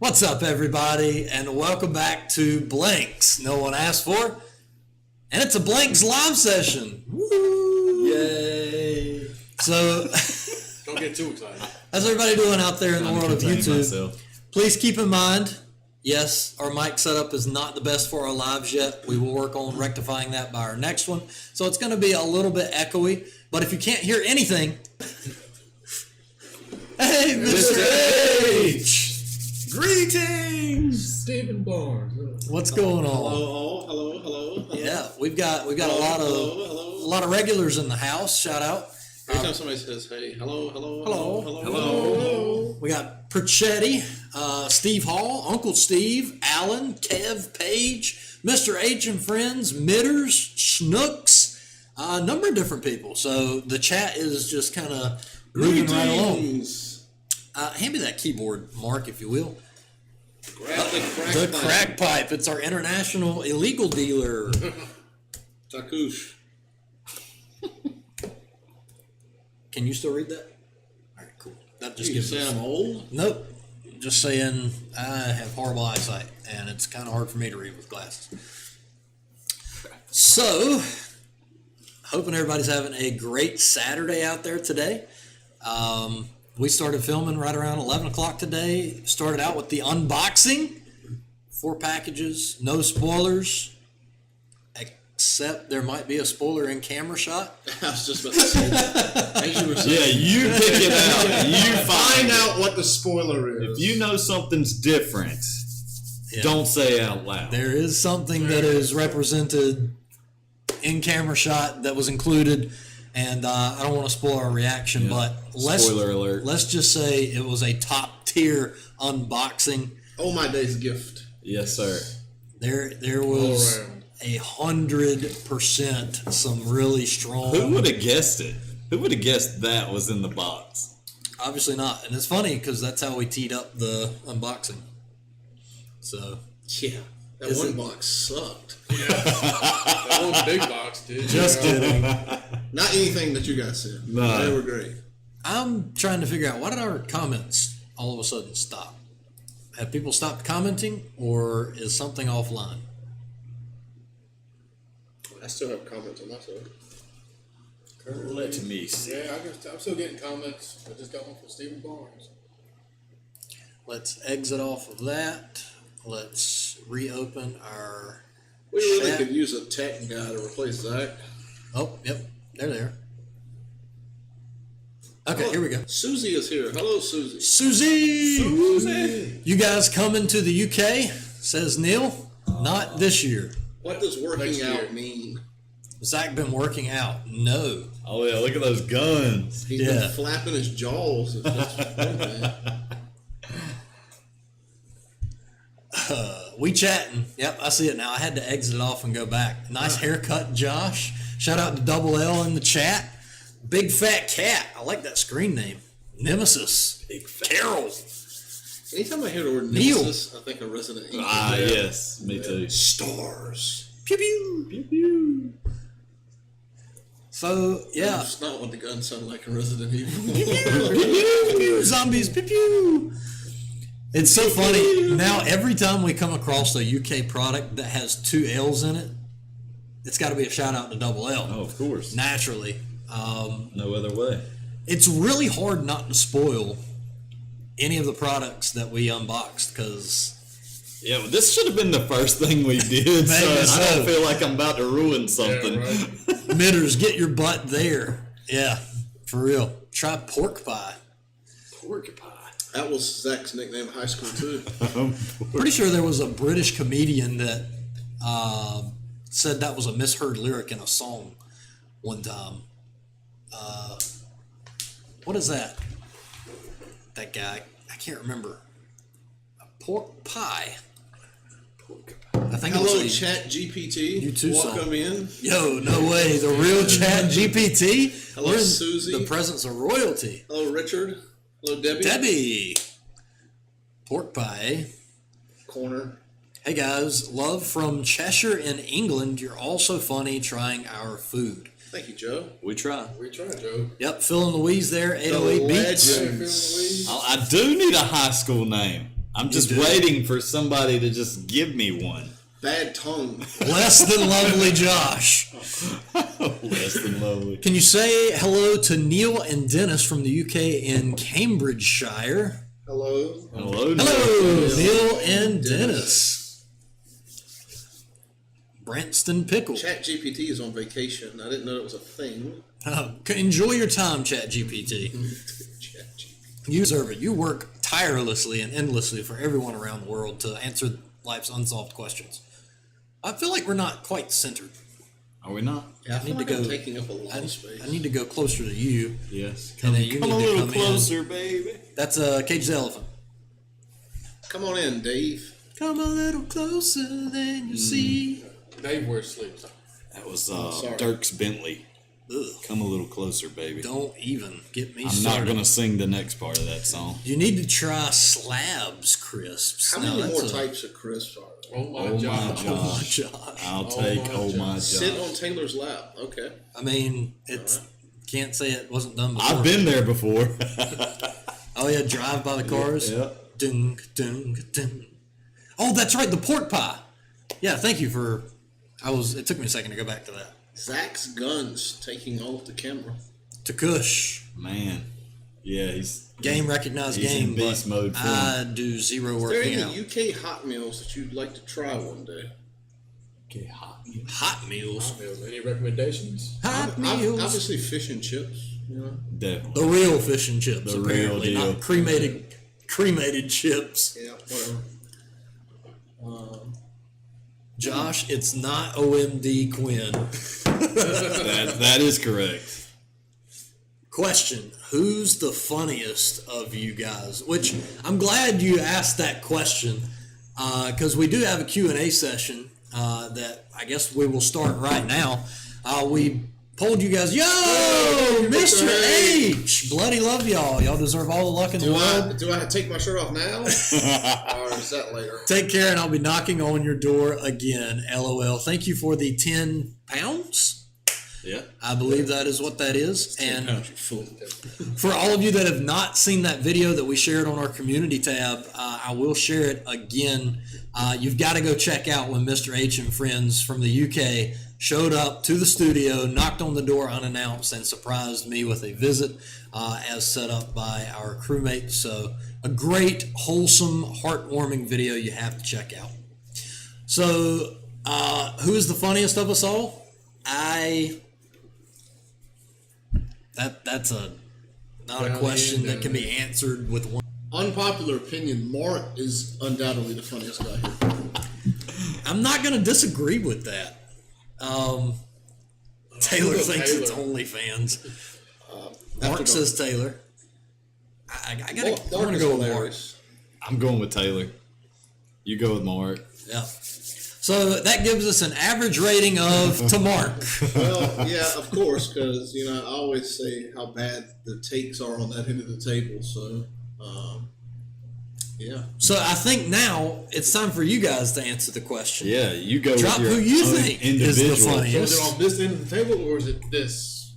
What's up, everybody, and welcome back to Blanks. No one asked for, and it's a Blanks live session. Woo! Yay! So, don't get too excited. How's everybody doing out there in the world of YouTube? Please keep in mind, yes, our mic setup is not the best for our lives yet. We will work on rectifying that by our next one. So it's going to be a little bit echoey, but if you can't hear anything, hey, Mr. H! Greetings, Stephen Barnes. What's going on? Hello. Yeah, we've got a lot of regulars in the house. Shout out. Every time somebody says, "Hey, hello." We got Perchetti, Steve Hall, Uncle Steve, Alan, Kev, Page, Mr. H and friends, Mitters, Schnooks, a number of different people. So the chat is just kind of moving right along. Hand me that keyboard, Mark, if you will. Grab The crack pipe. It's our international illegal dealer. Takush. Can you still read that? All right, cool. That just You gives say us... I'm old? Nope. Just saying I have horrible eyesight, and it's kind of hard for me to read with glasses. So, hoping everybody's having a great Saturday out there today. We started filming right around 11 o'clock today. Started out with the unboxing. 4 packages, no spoilers, except there might be a spoiler in camera shot. I was just about to say that. As you were saying. Yeah, you pick it out. You Find out what the spoiler is. If you know something's different, don't say it out loud. There is something that is represented in camera shot that was included. And I don't want to spoil our reaction, but Spoiler alert. Let's just say it was a top tier unboxing. Oh, my day's gift. Yes, sir. There was 100% some really strong. Who would have guessed it? Who would have guessed that was in the box? Obviously not, and it's funny because that's how we teed up the unboxing. So Yeah, that one box sucked. Yeah, that one big box did. just kidding. Not anything that you guys said. No. They were great. I'm trying to figure out, why did our comments all of a sudden stop? Have people stopped commenting, or is something offline? I still have comments on myself. Let me see. Yeah, I'm still getting comments. I just got one from Stephen Barnes. Let's exit off of that. Let's reopen our We really chat. could use a tech guy to replace Zach. Oh, yep. They're there. Okay, here we go. Susie is here. Hello, Susie. Susie! You guys coming to the UK? Says Neil. Not this year. What does working Next year. out mean? Zach been working out? No. Oh, yeah, look at those guns. He's Yeah. been flapping his jaws. That's one thing. We chatting. Yep, I see it now. I had to exit off and go back. Nice haircut, Josh. Shout out to Double L in the chat. Big Fat Cat. I like that screen name. Nemesis. Big fat Carol. Anytime I hear the word Neil. Nemesis, I think of Resident Evil. Ah, yes, me too. Stars. Pew pew. Pew, pew. So, yeah. That's not what the guns sound like in Resident Evil. Pew, pew, zombies. Pew pew. It's so funny. Now, every time we come across a UK product that has 2 L's in it, it's got to be a shout out to Double L. Oh, of course. Naturally. No other way. It's really hard not to spoil any of the products that we unboxed because Yeah, well, this should have been the first thing we did, so Maybe I so. don't feel like I'm about to ruin something. Yeah, right. Mitters, get your butt there. Yeah, for real. Try pork pie. Pork pie. That was Zach's nickname in high school, too. Pretty sure there was a British comedian that said that was a misheard lyric in a song one time. What is that? That guy. I can't remember. A pork pie. I think Hello, it was Chat GPT. You too, Welcome in. Yo, no way. The real Chat GPT? Hello, We're in Susie. the presence of royalty. Hello, Richard. Hello, Debbie. Debbie. Pork pie, eh? Corner. Hey guys, love from Cheshire in England. You're also funny trying our food. Thank you, Joe. We try. We tried, Joe. Yep, Phil and Louise there, 808 The Beats. legend. Louise. I do need a high school name. I'm just do. waiting for somebody to just give me one. Bad tongue. Less than lovely Josh. Less than lovely. Can you say hello to Neil and Dennis from the UK in Cambridgeshire? Hello. Hello. Hello, Neil and Dennis. Branston Pickle. ChatGPT is on vacation. I didn't know it was a thing. Enjoy your time, ChatGPT. ChatGPT. You deserve it. You work tirelessly and endlessly for everyone around the world to answer life's unsolved questions. I feel like we're not quite centered. Are we not? Yeah, I feel need like to I'm go- taking up a lot of space. I need to go closer to you. Yes. And then you Come a need to little come closer, baby. That's Cage the Elephant. Come on in, Dave. Come a little closer than you see. Dave wears sleeves. That was sorry. Dirk's Bentley. Ugh, Come a little closer, baby. don't even get me I'm started. not gonna sing the next part of that song. You need to try Slabs crisps. How Now, many that's more types of crisps are there? Oh my Oh my God. Oh my Josh. Josh. I'll Oh take my oh my Sit Josh. on Taylor's lap. Okay. I mean, it's can't say it wasn't done before. I've been there before. Oh yeah, drive by the cars. Yeah. Dung, dung, dung. Oh, that's right, the pork pie. Yeah, thank you for. It took me a second to go back to that. Zach's guns taking off the camera. To Kush. Man. Yeah, he's Game recognized he's game, in beast but mode for him. I do zero Is there working any out. UK hot meals that you'd like to try one day? Okay, hot. Hot meals. Any recommendations? Hot meals. Obviously, fish and chips. You know. Definitely. The real fish and chips, The real apparently, deal. not cremated chips. Yeah. Whatever. Josh, it's not OMD Quinn. That is correct. Question: who's the funniest of you guys? Which I'm glad you asked that question because we do have a Q&A session that I guess we will start right now. We polled you guys. Yo, Mr. H, bloody love y'all. Y'all deserve all the luck in the world. Do I take my shirt off now, or is that later? Take care, and I'll be knocking on your door again. LOL. Thank you for the 10 pounds. Yeah. I believe that is what that is. And You fool. for all of you that have not seen that video that we shared on our community tab, I will share it again. You've got to go check out when Mr. H and friends from the UK showed up to the studio, knocked on the door unannounced, and surprised me with a visit as set up by our crewmates. So a great, wholesome, heartwarming video you have to check out. So who is the funniest of us all? That's not a question that can be answered with one. Unpopular opinion: Mark is undoubtedly the funniest guy here. I'm not going to disagree with that. Taylor thinks it's Taylor. OnlyFans. After Mark dark. says Taylor. I want Mark to is go with Mark. hilarious. I'm going with Taylor. You go with Mark. Yeah. So that gives us an average rating of to Mark. Well, yeah, of course, because I always say how bad the takes are on that end of the table. So, yeah. So I think now it's time for you guys to answer the question. Yeah, you go Drop with your who you own think is individual. the So funniest. is it on this end of the table, or is it this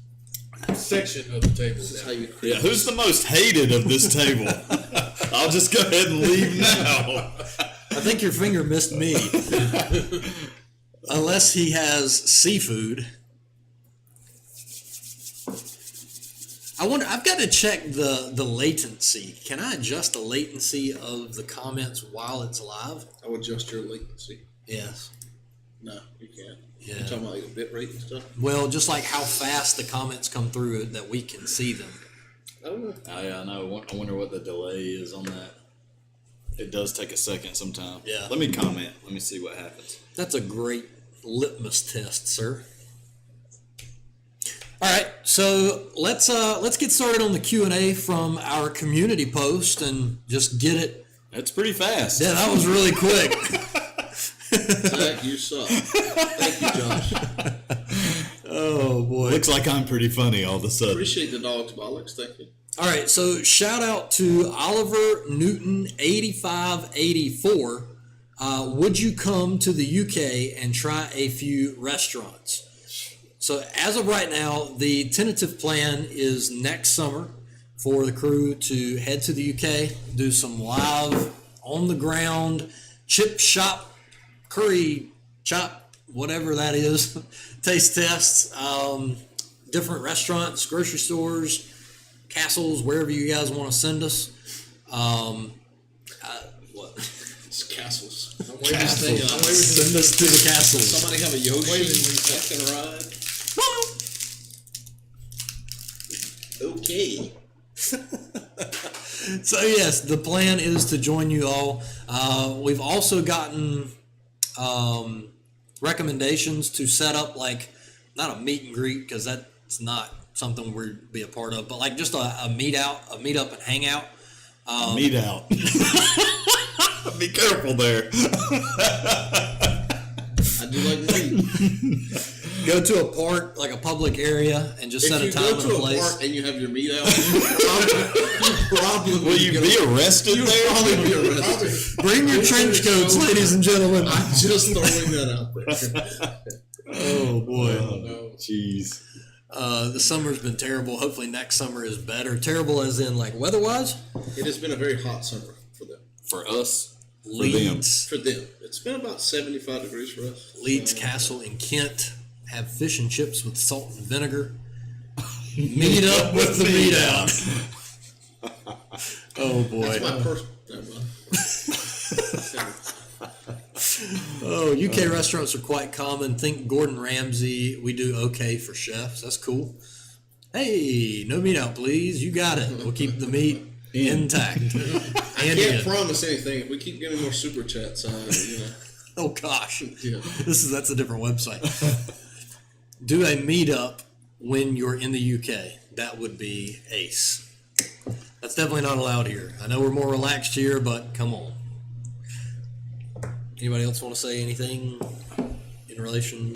section of the table? This is how you create. Yeah, who's the most hated of this table? I'll just go ahead and leave now. I think your finger missed me. Unless he has seafood. I wonder, I've got to check the latency. Can I adjust the latency of the comments while it's live? I would adjust your latency. Yes. No, you can't. Yeah. You're talking about like a bit rate and stuff. Well, just like how fast the comments come through that we can see them. I don't know. Oh, yeah, I know. I wonder what the delay is on that. It does take a second sometimes. Yeah. Let me comment. Let me see what happens. That's a great litmus test, sir. All right, so let's get started on the Q&A from our community post and just get it. That's pretty fast. Yeah, that was really quick. Zach, you suck. Thank you, Josh. Oh boy. Looks like I'm pretty funny all of a sudden. Appreciate the dog's bollocks. Thank you. All right, so shout out to Oliver Newton 8584. Would you come to the UK and try a few restaurants? So as of right now, the tentative plan is next summer for the crew to head to the UK, do some live on the ground chip shop, curry chop, whatever that is, taste tests, different restaurants, grocery stores, castles, wherever you guys want to send us. What? It's castles. Send us to the castles. Somebody have a Yoshi that can ride? Okay. So yes, the plan is to join you all. We've also gotten recommendations to set up like not a meet and greet because that's not something we'd be a part of, but like just a meet up and hangout. Meet out. Be careful there. I do like meat. Go to a park, like a public area, and just set a time and a place. If you go to a park and you have your meat out, probably Will you be arrested there? Probably be arrested. Bring your trench coats, ladies and gentlemen. I'm just throwing that out there. Oh boy. Oh, no. Jeez. The summer's been terrible. Hopefully next summer is better. Terrible as in like weather-wise? It has been a very hot summer for them. For us? Leeds. For them. It's been about 75 degrees for us. Leeds Castle in Kent have fish and chips with salt and vinegar. Meet up with the meat out. Oh boy. That's my personal. Oh, UK restaurants are quite common. Think Gordon Ramsay. We do okay for chefs. That's cool. Hey, no meat out, please. You got it. We'll keep the meat intact. I can't promise anything. If we keep getting more super chats, Oh gosh, yeah. that's a different website. Do a meetup when you're in the UK. That would be ace. That's definitely not allowed here. I know we're more relaxed here, but come on. Anybody else want to say anything in relation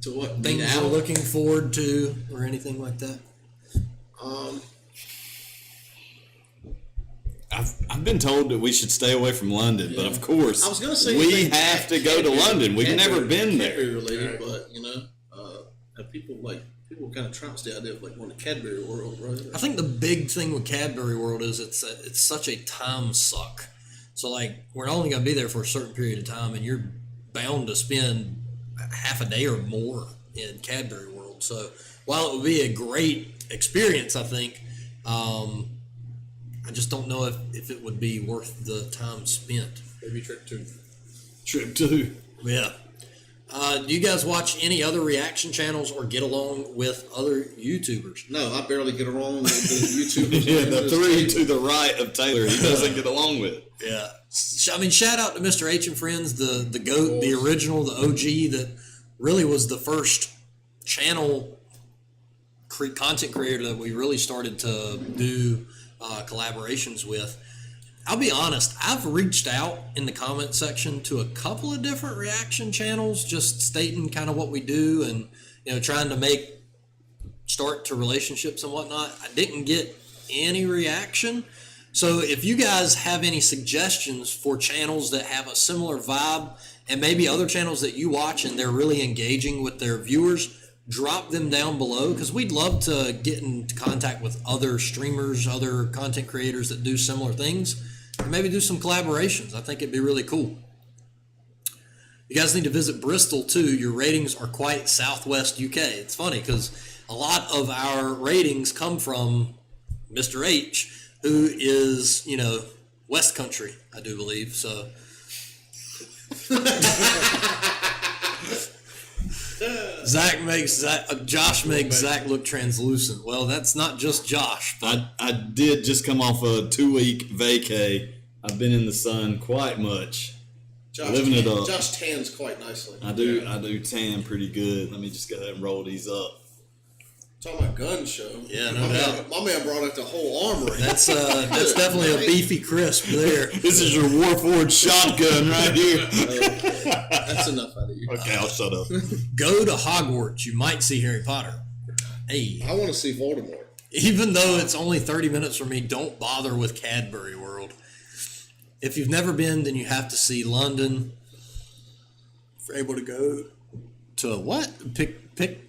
To what? things we're looking forward to or anything like that? I've been told that we should stay away from London, but of course, I was going to say we have to go to London. We've never been there. Cadbury related, but people kind of trounce the idea of like going to Cadbury World, right? I think the big thing with Cadbury World is it's such a time suck. So like we're only going to be there for a certain period of time, and you're bound to spend half a day or more in Cadbury World. So while it would be a great experience, I think I just don't know if it would be worth the time spent. Maybe trip 2. Trip 2. Yeah. Do you guys watch any other reaction channels or get along with other YouTubers? No, I barely get along with the YouTubers. Yeah, the three to the right of Taylor he doesn't get along with. Yeah. I mean, shout out to Mr. H and Friends, the GOAT, the original, the OG that really was the first channel content creator that we really started to do collaborations with. I'll be honest, I've reached out in the comment section to a couple of different reaction channels, just stating kind of what we do and, trying to start to relationships and whatnot. I didn't get any reaction. So if you guys have any suggestions for channels that have a similar vibe and maybe other channels that you watch and they're really engaging with their viewers, drop them down below because we'd love to get in contact with other streamers, other content creators that do similar things, and maybe do some collaborations. I think it'd be really cool. You guys need to visit Bristol too. Your ratings are quite Southwest UK. It's funny because a lot of our ratings come from Mr. H, who is, West Country, I do believe. So Josh makes Zach look translucent. Well, that's not just Josh. But I did just come off a 2-week vacay. I've been in the sun quite much. Living it up. Josh tans quite nicely. I do tan pretty good. Let me just go ahead and roll these up. Talking about gun show. Yeah, no doubt. My man brought out the whole armory. That's definitely a beefy crisp there. This is your Warforged shotgun right here. Okay. That's enough out of you. Okay, I'll shut up. Go to Hogwarts. You might see Harry Potter. Hey. I want to see Voldemort. Even though it's only 30 minutes from me, don't bother with Cadbury World. If you've never been, then you have to see London. If you're able to go to a what?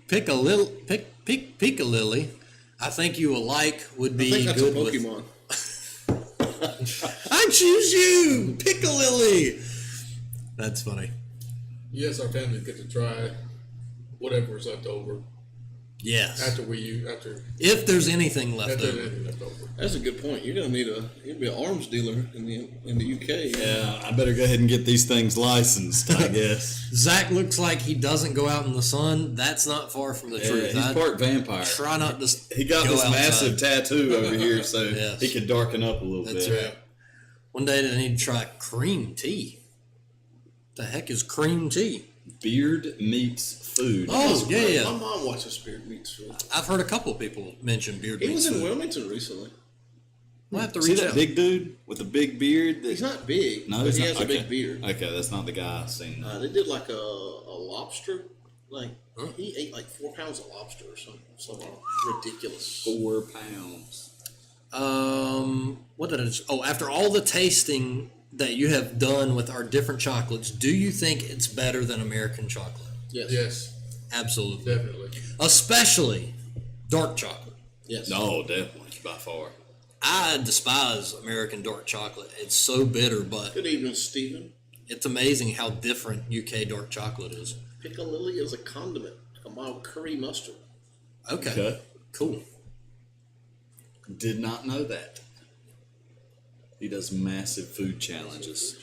Piccalilli, I think you will like would be I think that's good a Pokemon. I I choose you, Piccalilli. That's funny. Yes, our families get to try whatever is left over Yes. If there's anything left there's over. anything left over. That's a good point. You're gonna need you'll be an arms dealer in the UK. Yeah, I better go ahead and get these things licensed, I guess. Zach looks like he doesn't go out in the sun. That's not far from the truth. He's part vampire. Try not to. He got go this outside. massive tattoo over here, so Yes. he could darken up a little That's bit. right. One day I need to try cream tea. The heck is cream tea? Beard meets food. Oh, yeah. My mom watches Beard Meats Food. I've heard a couple people mention beard He meats was in food. Wilmington recently. We'll have to See reach that out. big dude with the big beard? He's not big, No, but he's he not. has a Okay. big beard. Okay, that's not the guy I've seen. They did like a lobster. Like Huh? he ate like 4 pounds of lobster or something ridiculous. 4 pounds. What did I just? Oh, after all the tasting that you have done with our different chocolates, do you think it's better than American chocolate? Yes. Yes, Absolutely. definitely. Especially dark chocolate. Yes. No, definitely, by far. I despise American dark chocolate. It's so bitter, but Good evening, Stephen. it's amazing how different UK dark chocolate is. Piccalilli is a condiment, a mild curry mustard. Okay. Cool. Did not know that. He does massive food challenges.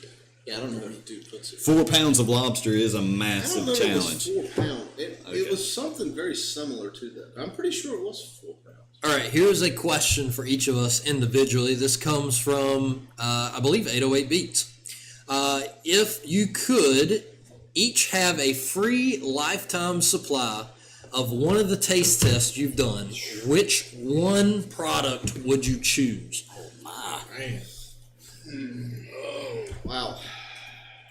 Yeah, I don't know what he puts it. 4 pounds of lobster is a I don't massive know challenge. if it was 4 pounds. It Okay. was something very similar to that. I'm pretty sure it was 4 pounds. All right, here's a question for each of us individually. This comes from, I believe, 808 Beats. If you could each have a free lifetime supply of one of the taste tests you've done, which one product would you choose? Man. Wow.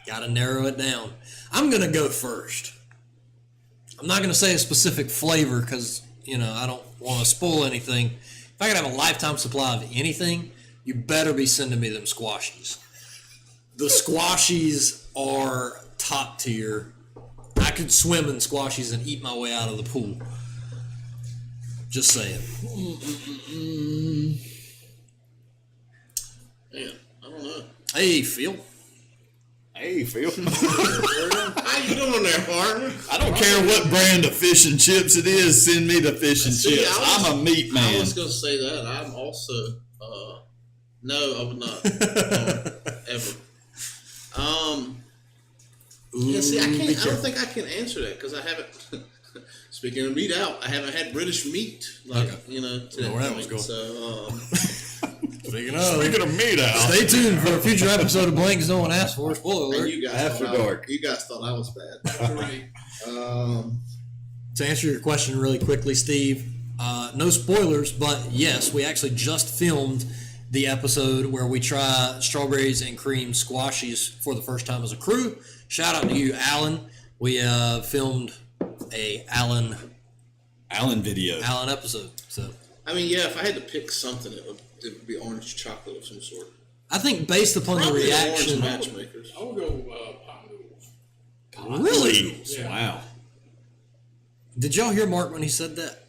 Got to narrow it down. I'm going to go first. I'm not going to say a specific flavor because, I don't want to spoil anything. If I could have a lifetime supply of anything, you better be sending me them squashies. The squashies are top tier. I could swim in squashies and eat my way out of the pool. Just saying. Man, I don't know. Hey, Phil. Hey, Phil. How you doing there, partner? I don't care what brand of fish and chips it is. Send me the fish and See, chips. I'm a meat I man. was going to say that. I'm also, no, I would not. Ever. Yeah, see, I don't think I can answer that because I haven't, speaking of meat out, I haven't had British meat, to Okay. that where that was point. going. So, Speaking of meat out. Stay tuned for a future episode of Blanks No One Asked For. Spoiler and alert. you guys After thought dark. You guys thought I was bad. Right. To answer your question really quickly, Steve, no spoilers, but yes, we actually just filmed the episode where we try strawberries and cream squashies for the first time as a crew. Shout out to you, Alan. We filmed a Alan video. episode. So I mean, yeah, if I had to pick something, it would be orange chocolate of some sort. I think based upon the Probably reaction, orange matchmakers. I would go pot noodles. really? Yeah. Wow. Did y'all hear Mark when he said that?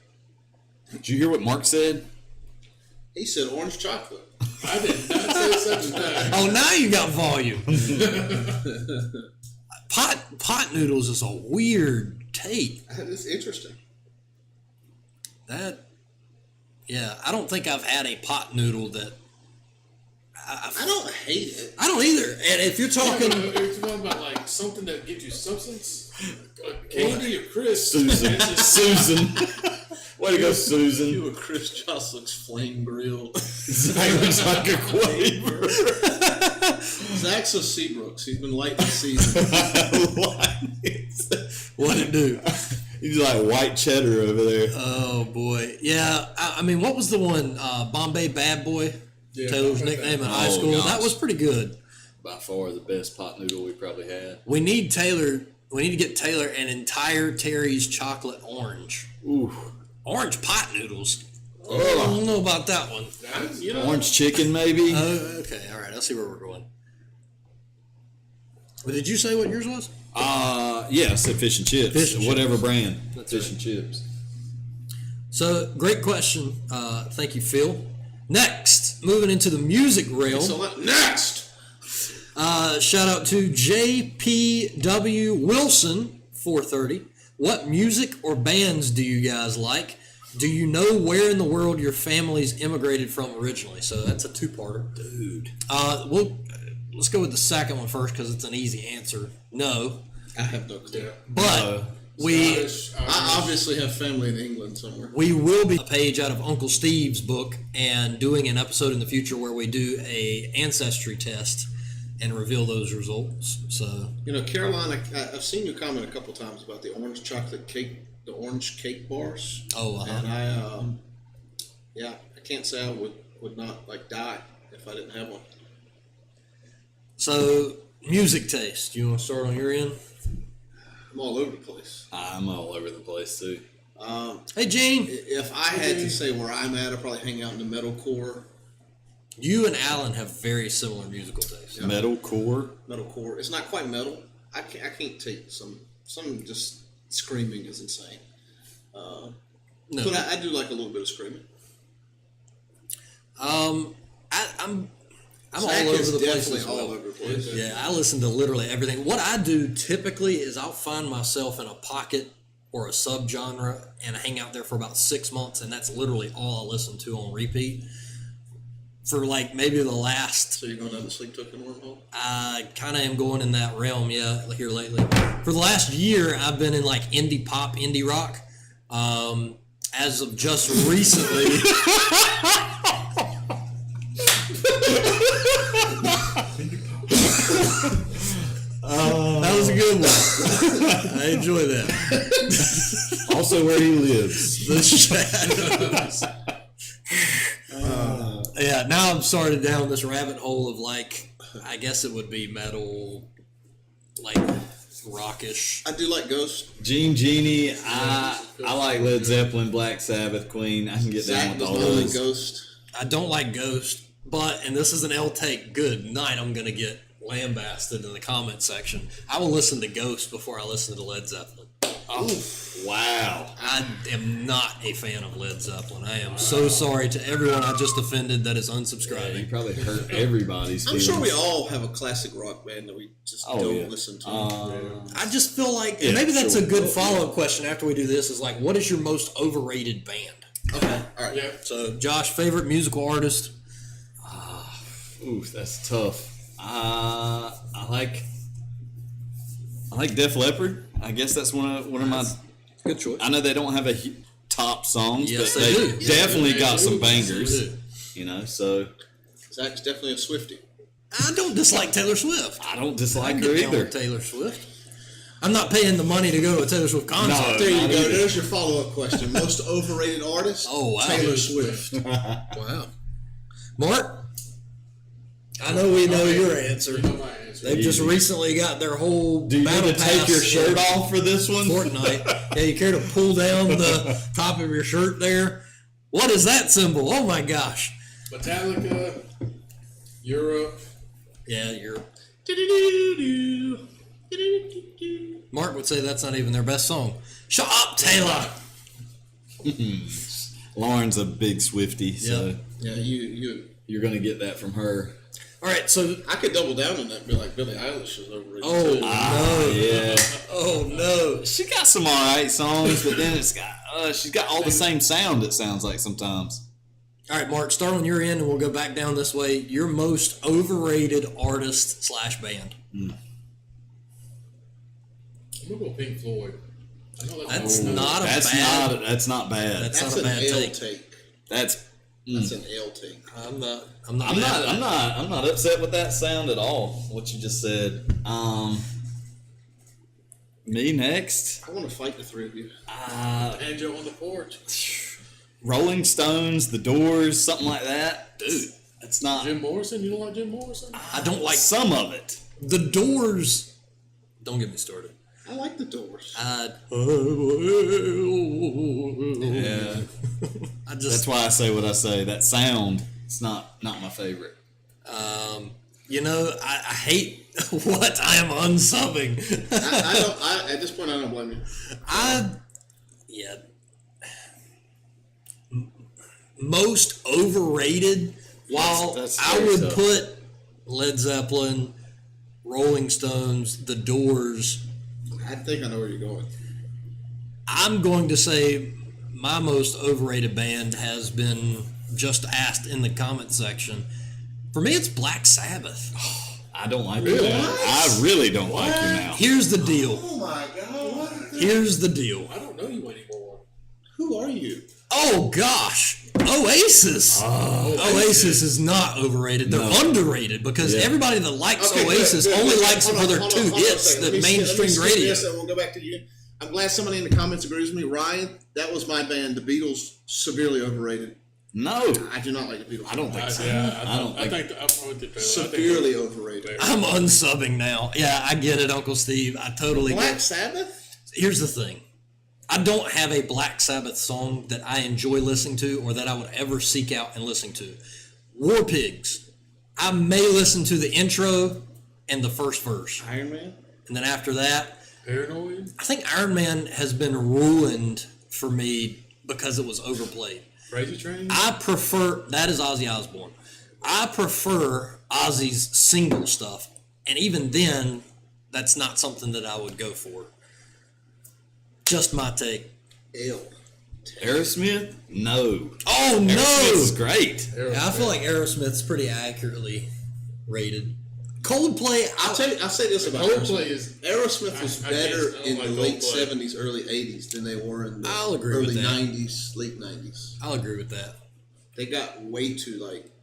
Did you hear what Mark said? He said orange chocolate. I did not say such a thing. Oh, now you got volume. Pot noodles is a weird take. It's interesting. Yeah, I don't think I've had a pot noodle that. I don't hate it. I don't either. And if you're talking, If you're talking about like something that gives you substance, candy or crisp, Susan. it's just- Susan. Way to go, Susan. You a Chris Joss looks flame grilled. Zach looks like a quaver. Zach's a Seabrooks. He's been late this season. what'd it do? He's like white cheddar over there. Oh boy, yeah. I mean, what was the one? Bombay Bad Boy, Yeah, Taylor's Bombay nickname in Bad high Boy. school. Oh, That gosh. was pretty good. By far the best pot noodle we probably had. We need Taylor. We need to get Taylor an entire Terry's chocolate orange. Ooh. Orange pot noodles. Oh. I don't know about that one. You know, Orange chicken, maybe? Okay, all right. I'll see where we're going. Well, did you say what yours was? Yeah, I said fish and chips. Fish and Whatever chips. brand. That's fish right. and chips. So, great question. Thank you, Phil. Next, moving into the music realm. So next. Shout out to JPW Wilson 430. What music or bands do you guys like? Do you know where in the world your families immigrated from originally? So that's a two-parter. Dude. Let's go with the second one first because it's an easy answer. No. I have no clue. Yeah. But we Scottish, I obviously have family in England somewhere. we will be a page out of Uncle Steve's book and doing an episode in the future where we do a ancestry test and reveal those results. So You know, Carolina, I've seen you comment a couple times about the orange chocolate cake, the orange cake bars. And I can't say I would not die if I didn't have one. So music taste. You want to start on your end? I'm all over the place. I'm all over the place too. Hey, Gene. If I had to say where I'm at, I'd probably hang out in the metalcore. You and Alan have very similar musical tastes. Yeah. Metalcore. Metalcore. It's not quite metal. I can't take some just screaming is insane. No. But I do like a little bit of screaming. I'm all Zach over is the place definitely as all well. over the place. Yeah, I listen to literally everything. What I do typically is I'll find myself in a pocket or a subgenre and hang out there for about 6 months, and that's literally all I listen to on repeat. For like maybe the last, So you're going down the sleep token wormhole? I kind of am going in that realm, yeah, here lately. For the last year, I've been in like indie pop, indie rock. As of just recently, that was a good one. I enjoy that. Also where he lives. The shadows. Yeah, now I'm started down this rabbit hole of like, I guess it would be metal, like rockish. I do like Ghost. Genie. I like Led Zeppelin, Black Sabbath, Queen. I can get down Zach with does all not like those. Ghost. I don't like Ghost, but, and this is an L take, good night, I'm going to get lambasted in the comment section. I will listen to Ghost before I listen to Led Zeppelin. Oh, wow. I am not a fan of Led Zeppelin. I am so sorry to everyone I just offended that is You unsubscribing. probably hurt everybody's I'm feelings. sure we all have a classic rock band that we just don't yeah. listen to. I just feel like, Yeah, and maybe that's sure. a good follow-up question after we do this, is like, what is your most overrated band? Okay, all right. Yeah. So, Josh, favorite musical artist? Ooh, that's tough. I like Def Leppard. I guess that's one of my. Good choice. I know they don't have a top songs, Yes, but they they do. definitely Yeah, got they some do. bangers. They do. You know, so Zach's definitely a Swiftie. I don't dislike Taylor Swift. I don't I dislike can her get down either. with Taylor Swift. I'm not paying the money to go to a Taylor Swift concert. No. There you Not go. either. There's your follow-up question. Most overrated artist? Oh, wow. Taylor Swift. Wow. Mark? I know we know your answer. You know my answer. They've just Easy. recently got their whole Do you need battle to take pass your shirt off for this one? Fortnite. Yeah, you care to pull down the top of your shirt there? What is that symbol? Oh my gosh. Metallica, Europe. Yeah, Mark would say that's not even their best song. Shut up, Taylor. Lauren's a big Swiftie, so Yeah, you. you're gonna get that from her. All right, so I could double down on that and be like, Billie Eilish is overrated oh too. no, Yeah, oh no. she got some alright songs, but then she's got all the same sound. It sounds like sometimes. All right, Mark, start on your end, and we'll go back down this way. Your most overrated artist / band. I'm gonna go Pink Floyd. I know That's overrated. not a That's bad. that's not bad. That's That's not a an bad L take. take. That's That's an L take. I'm not I'm mad not. at I'm that. not. I'm not upset with that sound at all. What you just said. Me next. I want to fight the three of you. Banjo on the porch. Rolling Stones, The Doors, something like that. Dude, that's not Jim Morrison. You don't like Jim Morrison? I don't like some of it. the Doors. Don't get me started. I like the Doors. Yeah. Yeah, I that's just, why I say what I say. That sound, it's not my favorite. you know, I hate what I am unsubbing. I don't. At this point, I don't blame you. Yeah. Most overrated, While That's I very would tough. put Led Zeppelin, Rolling Stones, The Doors, I think I know where you're going. I'm going to say my most overrated band has been just asked in the comment section. For me, it's Black Sabbath. I don't like you now. I really don't like you now. Here's the deal. Oh my God! Here's the deal. I don't know you anymore. Who are you? Oh gosh, Oasis. Oasis is not overrated. They're underrated because everybody that likes Oasis only likes them for their two hits that mainstreamed radio. Yes, and we'll go back to you. I'm glad somebody in the comments agrees with me. Ryan, that was my band, the Beatles, severely overrated. No. I do not like the Beatles. I don't think so. I think I'm with you too. Severely overrated. I'm unsubbing now. Yeah, I get it, Uncle Steve. I totally get Black it. Sabbath? Here's the thing. I don't have a Black Sabbath song that I enjoy listening to or that I would ever seek out and listen to. War Pigs. I may listen to the intro and the first verse. Iron Man? And then after that, Paranoid? I think Iron Man has been ruined for me because it was overplayed. Crazy Train? I prefer, that is Ozzy Osbourne. I prefer Ozzy's single stuff. And even then, that's not something that I would go for. Just my take. Ew. Aerosmith? No. Oh, no! Aerosmith's great. Yeah, I feel like Aerosmith's pretty accurately rated. Coldplay, I'll say this about Coldplay Aerosmith. is. Aerosmith was I better don't in like the late Coldplay. 70s, early 80s than they were in the I'll agree with early that. 90s, late 90s. I'll agree with that. They got way too,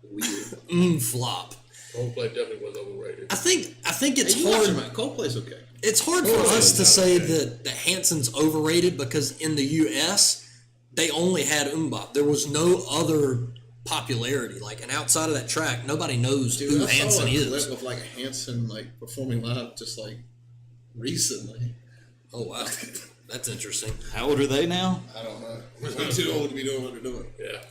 weird. Flop. Coldplay definitely was overrated. I think it's Hey, you watch hard. them out. Coldplay's okay. It's hard for us to say that Hanson's overrated because in the U.S. they only had Mbop. There was no other popularity. And outside of that track, nobody knows Dude, who I saw Hanson a is. clip of a Hanson performing live just recently. Oh wow, that's interesting. How old are they now? I don't know. They're too old to be doing what they're doing. Yeah.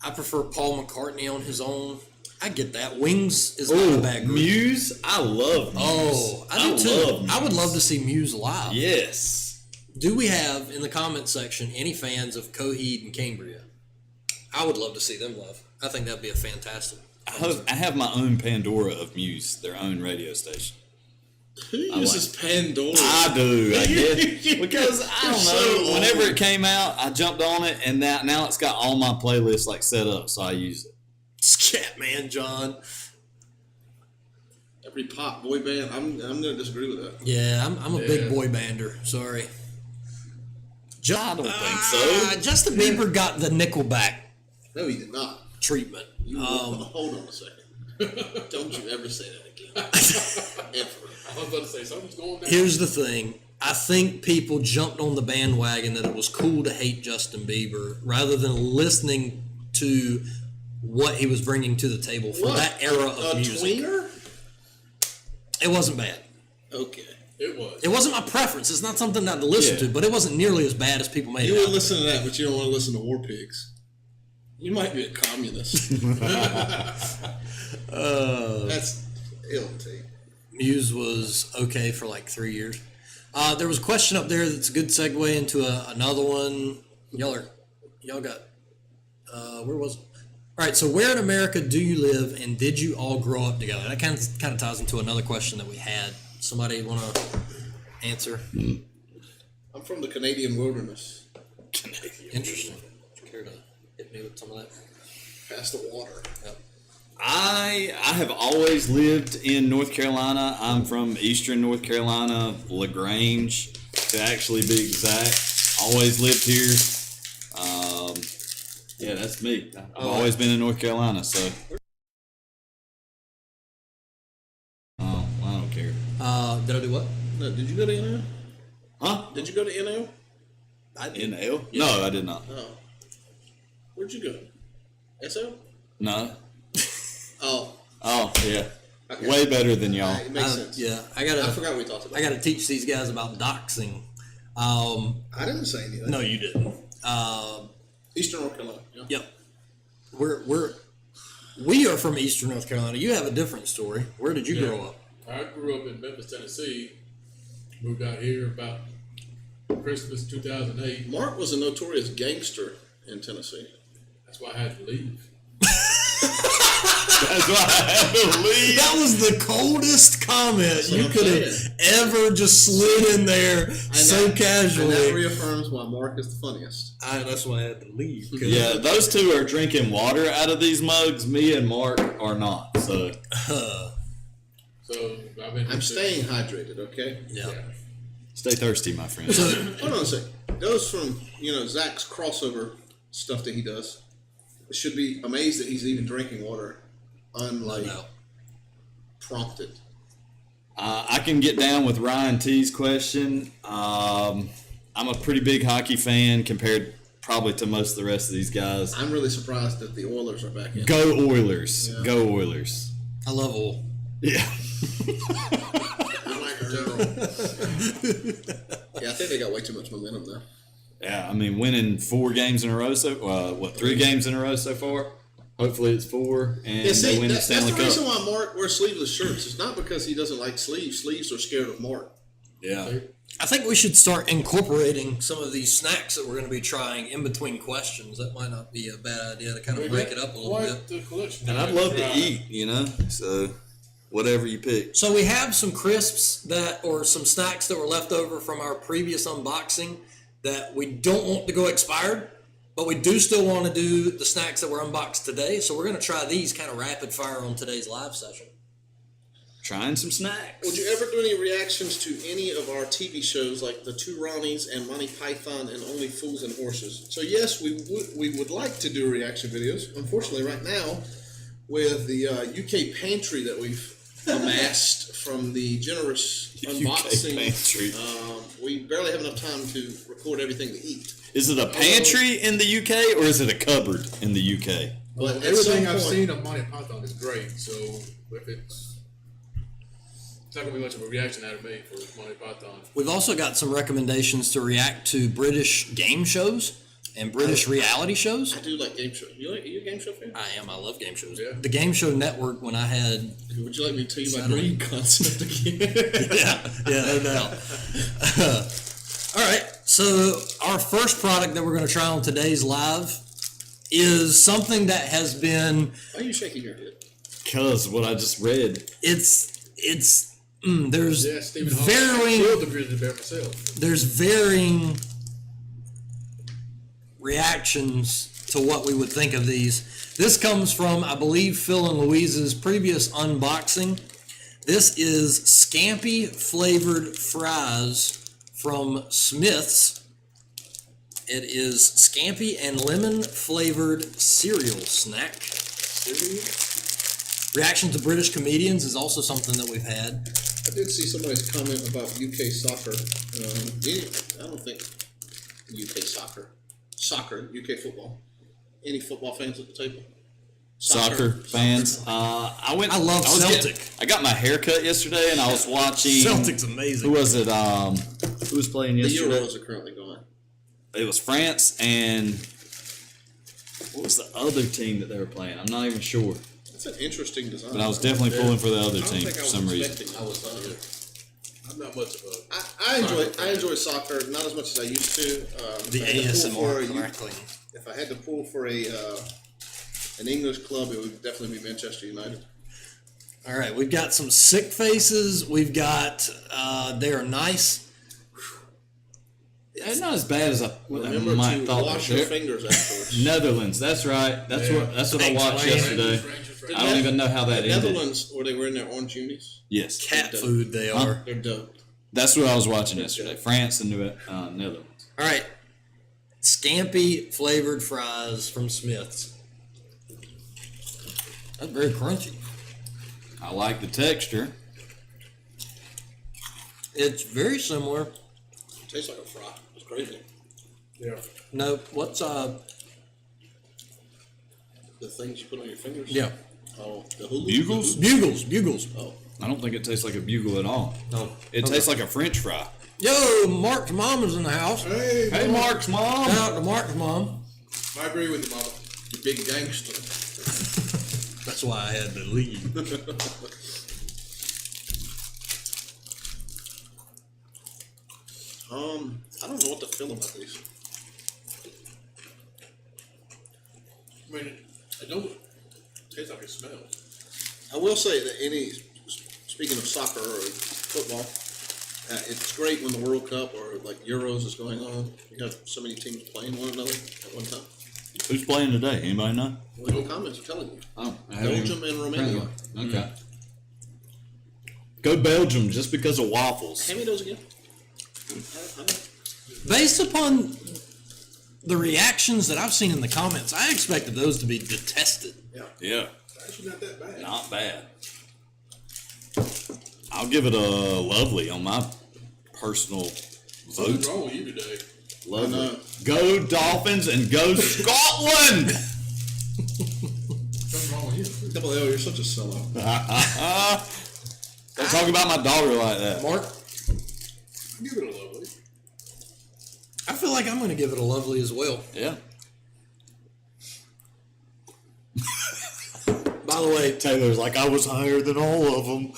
I prefer Paul McCartney on his own. I get that. Wings is not a bad group. Muse? I love Muse. Oh, I do too. love Muse. I would love to see Muse live. Yes. Do we have in the comment section any fans of Coheed and Cambria? I would love to see them live. I think that'd be a fantastic. I have my own Pandora of Muse, their own radio station. Who uses Pandora? I do, I guess. Because, I don't know, so old. whenever it came out, I jumped on it, and now it's got all my playlists set up, so I use it. Scatman John. Every pop boy band. I'm going to disagree with that. Yeah, I'm a big boy bander. Sorry. I don't think so. Justin Bieber got the Nickelback No, he did not. treatment. Hold on a second. Don't you ever say that again. Ever. I was about to say something's going down. Here's the thing. I think people jumped on the bandwagon that it was cool to hate Justin Bieber rather than listening to what he was bringing to the table for that era of music. Tweener? It wasn't bad. Okay. It was. It wasn't my preference. It's not something I'd listen to, but it wasn't nearly as bad as people made You it would out. listen to that, but you don't want to listen to War Pigs. You might be a communist. That's ill take. Muse was okay for 3 years. There was a question up there that's a good segue into another one. Y'all got, where was it? All right, so where in America do you live, and did you all grow up together? That kind of ties into another question that we had. Somebody want to answer? I'm from the Canadian wilderness. Interesting. Would you care to hit me with some of that? Past the water. Yep. I have always lived in North Carolina. I'm from Eastern North Carolina, LaGrange, to actually be exact. Always lived here. Yeah, that's me. I've always been in North Carolina, so. Oh, I don't care. Did I do what? No, did you go to NL? Huh? Did you go to NL? NL? No, I did not. Oh. Where'd you go? SL? No. Oh. Oh, yeah. Okay. Way better than y'all. It makes sense. Yeah, I forgot we talked about I gotta teach these guys about doxing. I didn't say anything. No, you didn't. Eastern North Carolina. Yeah. Yep. We are from Eastern North Carolina. You have a different story. Where did you grow up? I grew up in Memphis, Tennessee. Moved out here about Christmas 2008. Mark was a notorious gangster in Tennessee. That's why I had to leave. That's why I had to leave. That was the coldest comment you could have ever just slid in there so casually. And that reaffirms why Mark is the funniest. That's why I had to leave. Yeah, those two are drinking water out of these mugs. Me and Mark are not. So I'm staying hydrated, okay? Yeah. Stay thirsty, my friend. So, hold on a second. Goes from, Zach's crossover stuff that he does. Should be amazed that he's even drinking water prompted. I can get down with Ryan T's question. I'm a pretty big hockey fan compared probably to most of the rest of these guys. I'm really surprised that the Oilers are back in. Go Oilers. Yeah. Go Oilers. I love oil. Yeah. I like our general. Yeah, I think they got way too much momentum though. Yeah, I mean, winning 4 games in a row 3 games in a row so far? Hopefully it's 4, and they win the Stanley Cup. That's the reason why Mark wears sleeveless shirts. It's not because he doesn't like sleeves. Sleeves are scared of Mark. Yeah. I think we should start incorporating some of these snacks that we're going to be trying in between questions. That might not be a bad idea to kind of break it up a little bit. And I'd love to eat, so whatever you pick. So we have some crisps or some snacks that were left over from our previous unboxing that we don't want to go expired, but we do still want to do the snacks that were unboxed today. So we're going to try these kind of rapid fire on today's live session. Trying some snacks. Would you ever do any reactions to any of our TV shows like The Two Ronnies and Monty Python and Only Fools and Horses? So yes, we would like to do reaction videos. Unfortunately, right now, with the UK pantry that we've amassed from the generous unboxing, we barely have enough time to record everything to eat. Is it a pantry in the UK or is it a cupboard in the UK? Well, everything I've seen of Monty Python is great, so if it's not going to be much of a reaction out of me for Monty Python. We've also got some recommendations to react to British game shows and British reality shows. I do like game shows. Are you a game show fan? I am. I love game shows. Yeah. The Game Show Network, when I had... Would you like me to tell you my dream concept again? yeah, no doubt. All right, so our first product that we're going to try on today's live is something that has been... Why are you shaking your head? Because what I just read. There's Stephen Hawking killed the grizzly bear myself. There's varying reactions to what we would think of these. This comes from, I believe, Phil and Louise's previous unboxing. This is Scampi flavored fries from Smith's. It is Scampi and lemon flavored cereal snack. Reaction to British comedians is also something that we've had. I did see somebody's comment about UK soccer. I don't think UK UK football. Any football fans at the table? Soccer fans. I love Celtic. I got my hair cut yesterday, and I was watching. Celtic's amazing. Who was it? Who was playing yesterday? The Euros are currently going. It was France and what was the other team that they were playing? I'm not even sure. That's an interesting design. But I was definitely pulling for the other team for some reason. I'm not much of a... I enjoy soccer, not as much as I used to. The ASMR correctly. If I had to pull for an English club, it would definitely be Manchester United. All right, we've got some sick faces. We've got they are nice. It's not as bad as I Remember might to thought. wash your fingers afterwards. Netherlands, that's right. That's what I watched yesterday. I don't even know how that ended. Netherlands, where they were in their orange unis. Yes. Cat food they are. They're dope. That's what I was watching yesterday. France and Netherlands. All right. Scampi flavored fries from Smith's. That's very crunchy. I like the texture. It's very similar. It tastes like a fry. It's crazy. Yeah. No, what's The things you put on your fingers? Yeah. Oh, the hula? Bugles. Oh. I don't think it tastes like a bugle at all. No. It tastes like a French fry. Yo, Mark's mom is in the house. Hey, Mark's mom. Shout out to Mark's mom. I agree with you, Mama. You big gangster. That's why I had to leave. I don't know what to feel about these. I mean, I don't Tastes like it smells. I will say that speaking of soccer or football, it's great when the World Cup or like Euros is going on. You have so many teams playing one another at one time. Who's playing today? Anybody know? Well, the comments are telling you. Oh, Belgium and Romania. Okay. Go Belgium just because of waffles. Hand me those again. Based upon the reactions that I've seen in the comments, I expected those to be detested. Yeah. Actually, not that bad. Not bad. I'll give it a lovely on my personal vote. What's wrong with you today? Lovely. Go Dolphins and go Scotland! What's wrong with you? Double L, you're such a sellout. Don't talk about my daughter like that. Mark, Give it a lovely. I feel like I'm going to give it a lovely as well. Yeah. By the way, Taylor's like, I was higher than all of them.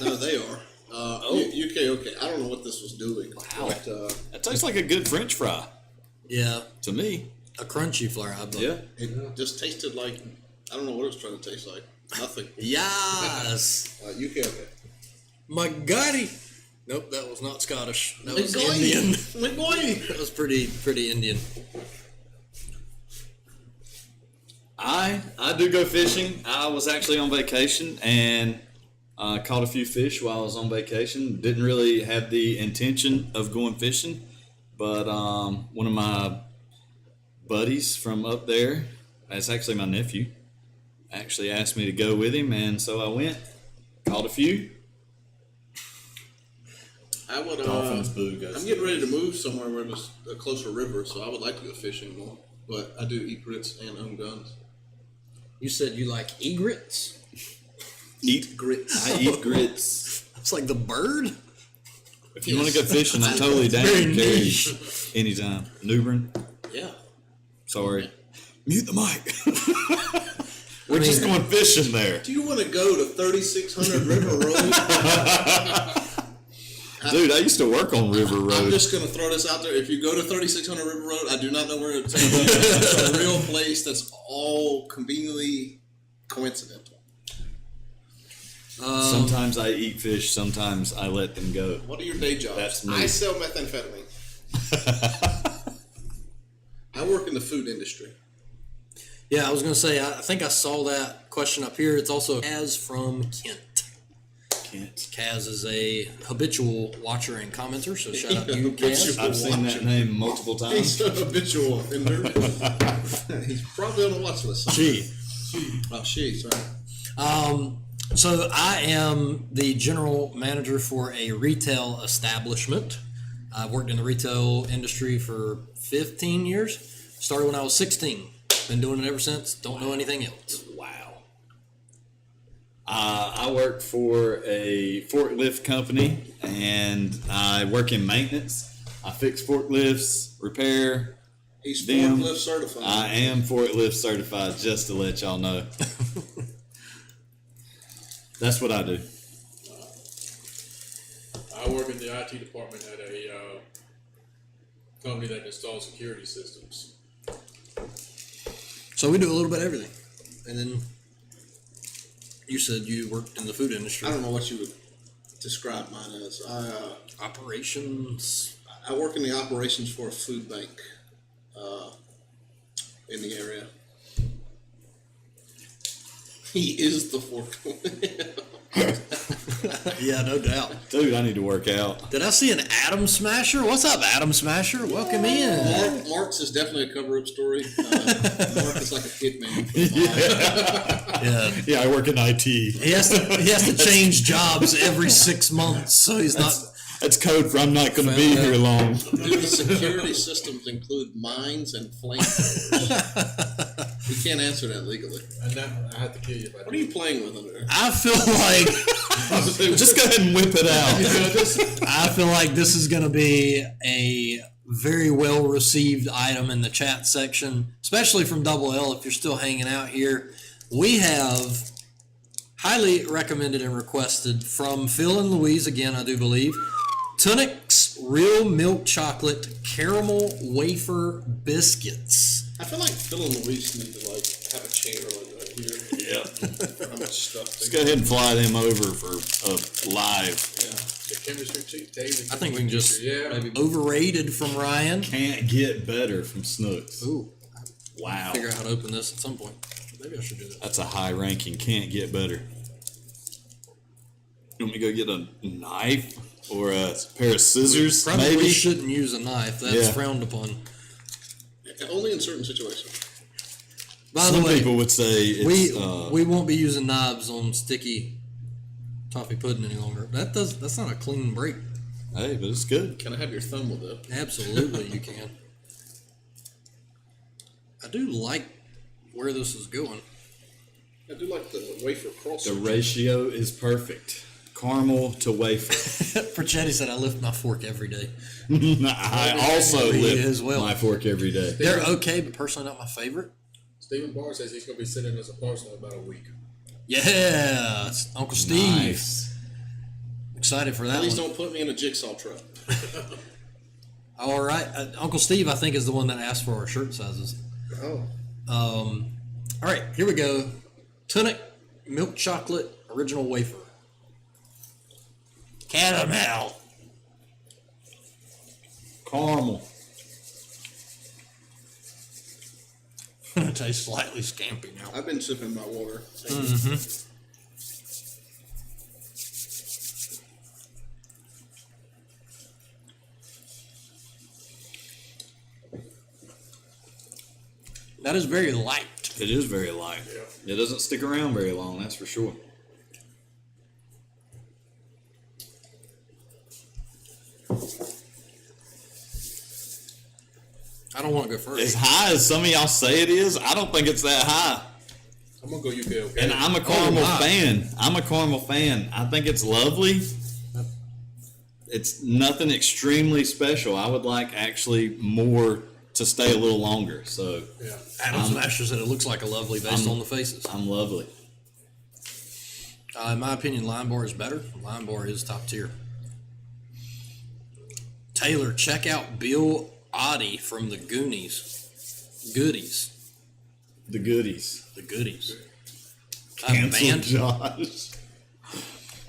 No, they are. UK, okay. I don't know what this was doing. Wow. But, That tastes like a good French fry yeah, to me. a crunchy fry. But Yeah. it just tasted like, I don't know what it was trying to taste like. Nothing. Yes. UK, okay. Magari. Nope, that was not Scottish. That was McGoy. Indian. McGoy. That was pretty Indian. I do go fishing. I was actually on vacation and caught a few fish while I was on vacation. Didn't really have the intention of going fishing, but one of my buddies from up there, that's actually my nephew, actually asked me to go with him, and so I went, caught a few. I would. Dolphins boo goes. I'm getting ready to move somewhere where there's a closer river, so I would like to go fishing more. But I do eat grits and own guns. You said you like egrets? Eat grits. I eat grits. It's like the bird? If you want to go fishing, I'm totally down Very to carry niche. anytime. Newbern, Yeah. sorry. Mute the mic. We're just going fishing there. Do you want to go to 3600 River Road? Dude, I used to work on River Road. I'm just going to throw this out there. If you go to 3600 River Road, I do not know where it's at. It's a real place that's all conveniently coincidental. Sometimes I eat fish, sometimes I let them go. What are your day jobs? That's me. I sell methamphetamine. I work in the food industry. Yeah, I was going to say, I think I saw that question up here. It's also Kaz from Kent. Kaz is a habitual watcher and commenter, so shout out to you, Kaz. I've seen that name multiple times. He's a habitual offender. He's probably on the watch list. She. Oh, she, sorry. So I am the general manager for a retail establishment. I've worked in the retail industry for 15 years. Started when I was 16. Been doing it ever since. Don't know anything else. Wow. I work for a forklift company, and I work in maintenance. I fix forklifts, repair. He's them. forklift certified. I am forklift certified, just to let y'all know. That's what I do. I work in the IT department at a company that installs security systems. So we do a little bit of everything. And then you said you worked in the food industry. I don't know what you would describe mine as. Operations. I work in the operations for a food bank in the area. He is the forklift. Yeah, no doubt. Dude, I need to work out. Did I see an Atom Smasher? What's up, Atom Smasher? Welcome in. Mark's is definitely a cover-up story. Mark is like a hitman. Yeah. Yeah, I work in IT. He has to change jobs every 6 months, so he's not. That's code for I'm not going to be here long. Dude, the security systems include mines and flamethrowers. You can't answer that legally. And that, I have to kill you if I do. What are you playing with under there? I feel like Just go ahead and whip it out. I feel like this is going to be a very well received item in the chat section, especially from Double L. If you're still hanging out here, we have highly recommended and requested from Phil and Louise again, I do believe. Tunic's Real Milk Chocolate Caramel Wafer Biscuits. I feel like Phil and Luis need to like have a chair like right here. Yeah. How much stuff? Let's go ahead and fly them over for live. The chemistry cheat, David. I think we can just maybe overrated from Ryan. Can't get better from Snooks. Ooh, Wow. figure out how to open this at some point. Maybe I should do that. That's a high ranking. Can't get better. You want me to go get a knife or a pair of scissors? Probably maybe. shouldn't use a knife. That's frowned upon. Only in certain situations. By Some the way, people would say it's, we won't be using knives on sticky toffee pudding any longer. That's not a clean break. hey, but it's good. Can I have your thumb with it? Absolutely, you can. I do like where this is going. I do like the wafer cross. The ratio is perfect. Caramel to wafer. Perchetti said I lift my fork every day. I also Me lift as well. my fork every day. They're okay, but personally not my favorite. Stephen Barr says he's going to be sending us a parcel in about a week. Yeah, it's Uncle Steve. Nice. Excited for that Please one. don't put me in a jigsaw trap. All right, Uncle Steve, I think, is the one that asked for our shirt sizes. Oh. All right, here we go. Tunic milk chocolate original wafer. Caramel. Caramel. It tastes slightly scampy now. I've been sipping my water. That is very light. It is very light. Yeah. It doesn't stick around very long, that's for sure. I don't want to go first. As high as some of y'all say it is, I don't think it's that high. I'm going to go UK, okay? And I'm a caramel fan. I'm a caramel fan. I think it's lovely. It's nothing extremely special. I would like actually more to stay a little longer. So Yeah. Adam Smasher said it looks like a lovely based on the faces. I'm lovely. In my opinion, Lime Bar is better. Lime Bar is top tier. Taylor, check out Bill Oddie from the Goonies. Goodies. The goodies. The Goodies. Cancel Band. Josh.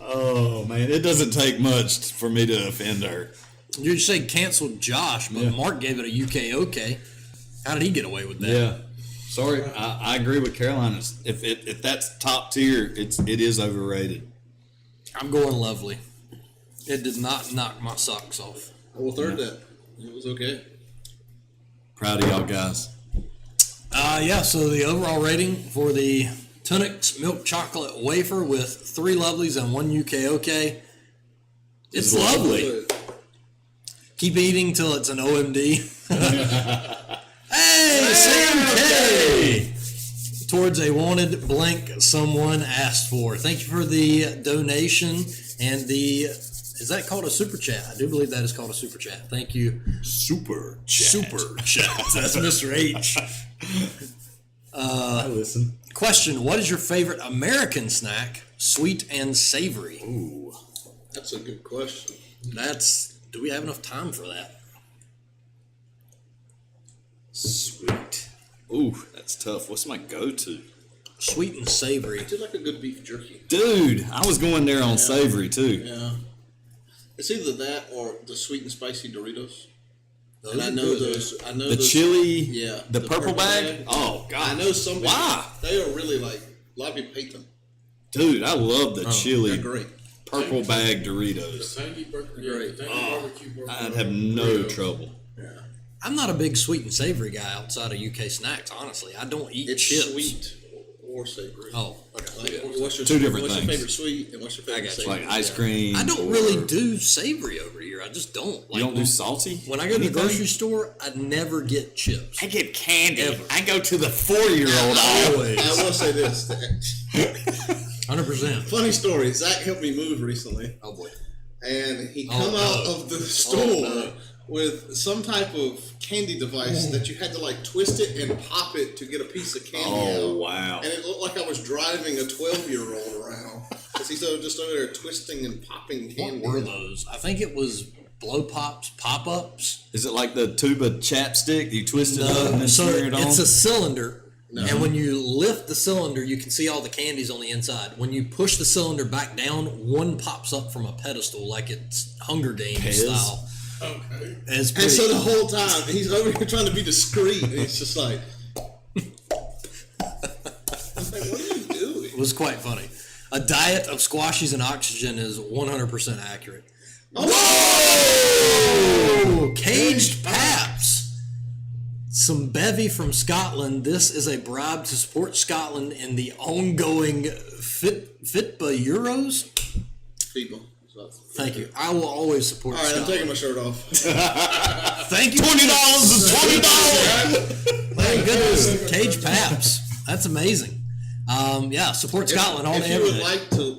Oh man, it doesn't take much for me to offend her. You say canceled Josh, but Mark gave it a UK okay. How did he get away with that? Yeah. Sorry, I agree with Caroline. If that's top tier, it is overrated. I'm going lovely. It did not knock my socks off. I will third that. It was okay. Proud of y'all guys. So the overall rating for the Tunic's milk chocolate wafer with 3 lovelies and 1 UK okay. It's lovely. Good. Keep eating till it's an OMD. Hey, Sam K! Towards a wanted blank someone asked for. Thank you for the donation and is that called a super chat? I do believe that is called a super chat. Thank you. Super chat. Super chat. That's Mr. H. I listen. Question: what is your favorite American snack, sweet and savory? Ooh. That's a good question. Do we have enough time for that? Sweet. Ooh, that's tough. What's my go-to? Sweet and savory. I do like a good beef jerky. Dude, I was going there on savory too. Yeah. It's either that or the sweet and spicy Doritos. Those And I are know good. those. I know The those, chili, Yeah. the purple bag. Oh God, I know some people. Why? They are really like a lot of people hate them. Dude, I love the They're chili great. purple bag The Doritos. tangy burger, Great. the tangy barbecue burger. I'd have no Doritos. trouble. Yeah. I'm not a big sweet and savory guy outside of UK snacks, honestly. I don't eat It's chips. sweet or savory. Oh, okay. Like, what's your Two different what's things. your favorite sweet and what's your favorite got you. savory? Like ice cream. I don't really do savory over here. I just don't. You don't do salty? When I go to the grocery store, I never get chips. I get candy. Ever. I go to the 4-year-old always. I will say this. 100%. Funny story. Zach helped me move recently, Oh, boy. and he Oh, come out no. of the store no. with some type of candy device that you had to like twist it and pop it to get a piece of candy Oh, out. wow. And it looked like I was driving a 12-year-old around because he's just over there twisting and popping What candy. were those? I think it was blow pops, pop-ups. Is it like the tube of chapstick? You twist it up and then So smear it on? it's a cylinder, No. And when you lift the cylinder, you can see all the candies on the inside. When you push the cylinder back down, one pops up from a pedestal like it's Hunger Games style. Okay. And so the whole time he's over here trying to be discreet, and it's just like, I'm like, what are you doing? it was quite funny. A diet of squashies and oxygen is 100% accurate. Oh, Whoa! Caged Paps. Some bevy from Scotland. This is a bribe to support Scotland in the ongoing FITBA Euros. people. Thank you. I will always support All right, Scotland. I'm taking my shirt off. Thank you. $20 is $20. My goodness. Caged Paps. That's amazing. Yeah, support Scotland all If day, you every would day. like to,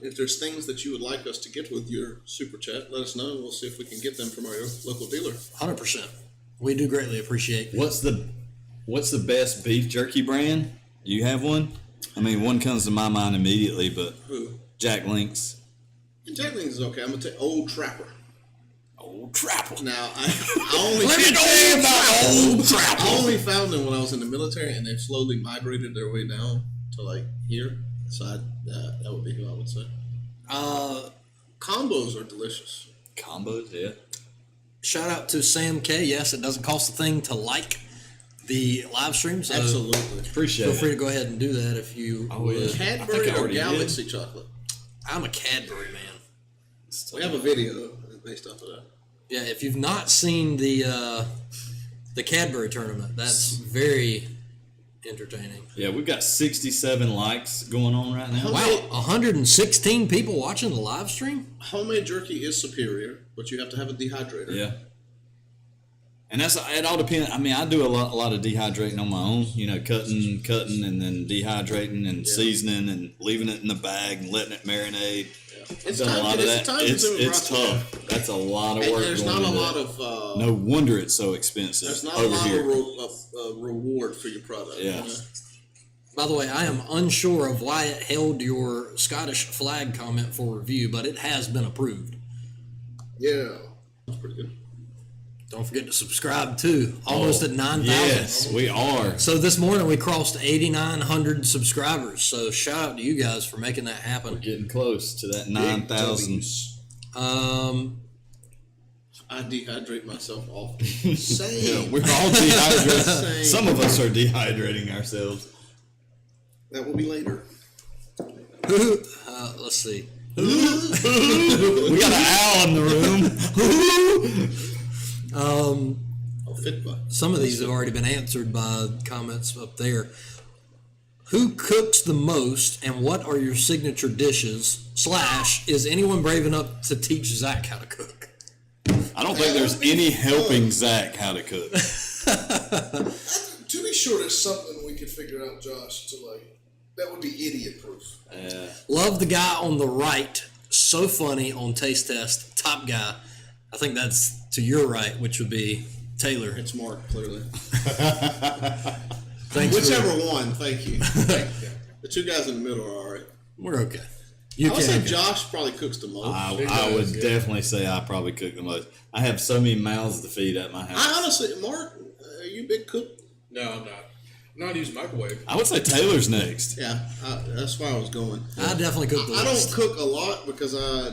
if there's things that you would like us to get with your super chat, let us know. We'll see if we can get them from our local dealer. 100%. We do greatly appreciate it. What's the best beef jerky brand? Do you have one? I mean, one comes to my mind immediately, but Who? Jack Link's. Jack Link's is okay. I'm gonna take Old Trapper. Old Trapper. Now I only Let me tell you about Old Trapper. I only found them when I was in the military, and they've slowly migrated their way down to like here. So that would be who I would say. Combos are delicious. Combos, yeah. Shout out to Sam K. Yes, it doesn't cost a thing to like the live stream, so Absolutely. Appreciate feel free it. to go ahead and do that if you would. yeah. Cadbury I or already Galaxy chocolate? I'm a Cadbury man. We have a video based off of that. Yeah, if you've not seen the Cadbury tournament, that's very entertaining. Yeah, we've got 67 likes going on right now. Wow, 116 people watching the live stream? Homemade jerky is superior, but you have to have a dehydrator. Yeah. And it all depends. I mean, I do a lot of dehydrating on my own, cutting and then dehydrating and seasoning and leaving it in the bag and letting it marinate. It's Done a lot of that. time-consuming It's process. tough. That's a lot of And work. there's going not a into lot it. of No wonder it's so expensive there's not a over lot here. of reward for your product. Yeah. By the way, I am unsure of why it held your Scottish flag comment for review, but it has been approved. Yeah. That's pretty good. Don't forget to subscribe too. Almost at 9,000. Yes, we are. So this morning we crossed 8,900 subscribers. So shout out to you guys for making that happen. Getting close to that 9,000. I dehydrate myself often. Yeah, Same. we're all dehydrated. Same. Some of us are dehydrating ourselves. That will be later. Let's see. We got an owl in the room. Oh, Fitba. Some of these have already been answered by comments up there. Who cooks the most, and what are your signature dishes? / is anyone brave enough to teach Zach how to cook? I don't think there's any helping Zach how to cook. To be sure, there's something we could figure out, Josh, that would be idiot proof. Love the guy on the right. So funny on Taste Test. Top guy. I think that's to your right, which would be Taylor. It's Mark, clearly. Thanks. Whichever one, thank you. The two guys in the middle are all right. We're okay. I would say Josh probably cooks the most. I would definitely say I probably cook the most. I have so many mouths to feed at my house. I honestly, Mark, are you a big cook? No, I'm not. I'm not using microwave. I would say Taylor's next. Yeah, that's where I was going. I definitely cook the I don't least. cook a lot because I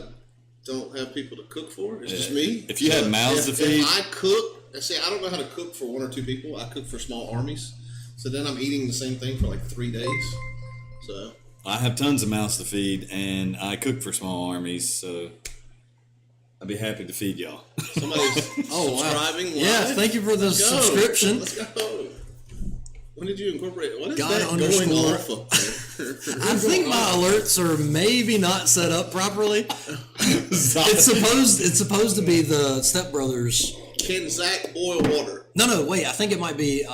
don't have people to cook for. It's just me. If you had mouths to feed. If I cook, say I don't know how to cook for one or two people. I cook for small armies. So then I'm eating the same thing for like 3 days. So I have tons of mouths to feed, and I cook for small armies, so I'd be happy to feed y'all. somebody's Oh, wow. subscribing. Live. Yeah, thank you for the Let's go. subscription. Let's go. When did you incorporate? What is God that going underscore. off of? I think my alerts are maybe not set up properly. It's supposed to be the Step Brothers. Can Zach boil water? No, wait. I think it might be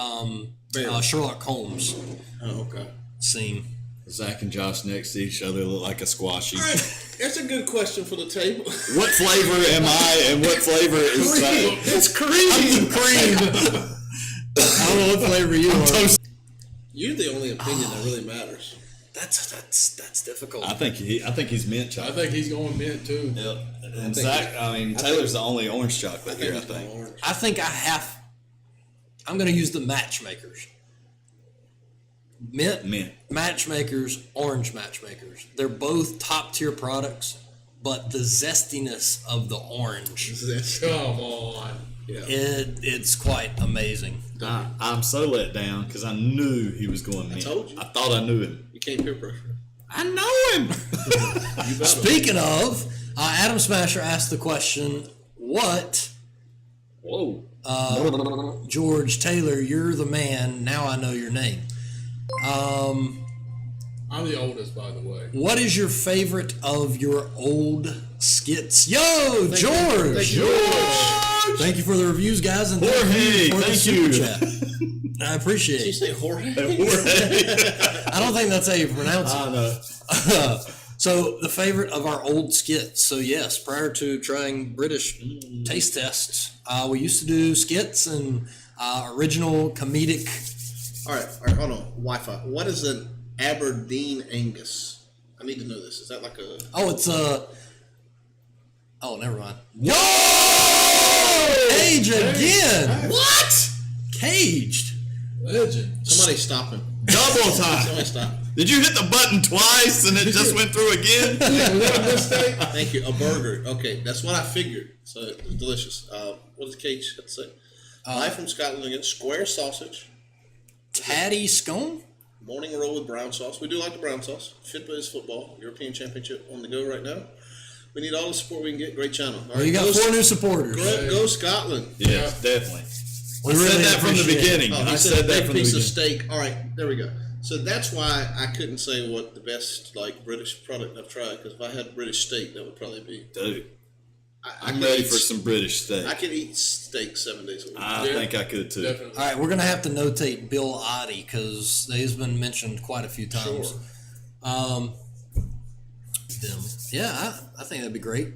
Sherlock Holmes Oh, okay. scene. Zach and Josh next to each other look like a squashy. All right, that's a good question for the table. What flavor am I, and what flavor is Zach? It's cream. Cream. I don't know what flavor you are. You're the only opinion that really matters. That's difficult. I think he's mint I chocolate. think he's going mint too. Yep. And Zach, Taylor's the only orange chocolate here, I think. I think I'm going to use the matchmakers. Mint Matchmakers, Orange Matchmakers. They're both top tier products, but the zestiness of the orange, Come on. Yeah. it's quite amazing. I'm so let down because I knew he was going mint. I told you. I thought I knew him. You can't peer pressure. I know him. You better. Speaking of, Adam Smasher asked the question, what, Whoa. George Taylor, you're the man, now I know your name. I'm the oldest, by the way. What is your favorite of your old skits? Yo, George! Thank you, George. Thank you for the reviews, guys, and Jorge, thank you for the thank super you. chat. I appreciate Did you it. say Jorge? I don't think that's how you pronounce it. I know. So, the favorite of our old skits. So, yes, prior to trying British taste tests, we used to do skits and original comedic. All right, hold on. Wi-Fi. What is an Aberdeen Angus? I need to know this. Is that like a... Oh, it's oh, never mind. Yo! Cage again! What? Caged. Legend. Somebody stop him. Double time. Somebody stop. Did you hit the button twice and it just went through again? Was that a mistake? Thank you. A burger. Okay, that's what I figured. So it's delicious. What does Cage have to say? Live from Scotland again. Square sausage. Tatty scone? Morning roll with brown sauce. We do like the brown sauce. Fit Biz Football. European Championship on the go right now. We need all the support we can get. Great channel. All Well, you got go 4 new supporters. Go Scotland. Yes, definitely. We I said really that from the appreciate it. beginning. Oh, I he said said a that big from the piece of beginning. steak. All right, there we go. So that's why I couldn't say what the best like British product I've tried, because if I had British steak, that would probably be. Dude, I I'm could ready eat for some British steak. I could eat steak 7 days a week. I Yeah. think I could too. Definitely. All right, we're going to have to notate Bill Oddie because he's been mentioned quite a few times. Sure. Them. Yeah, I think that'd be great.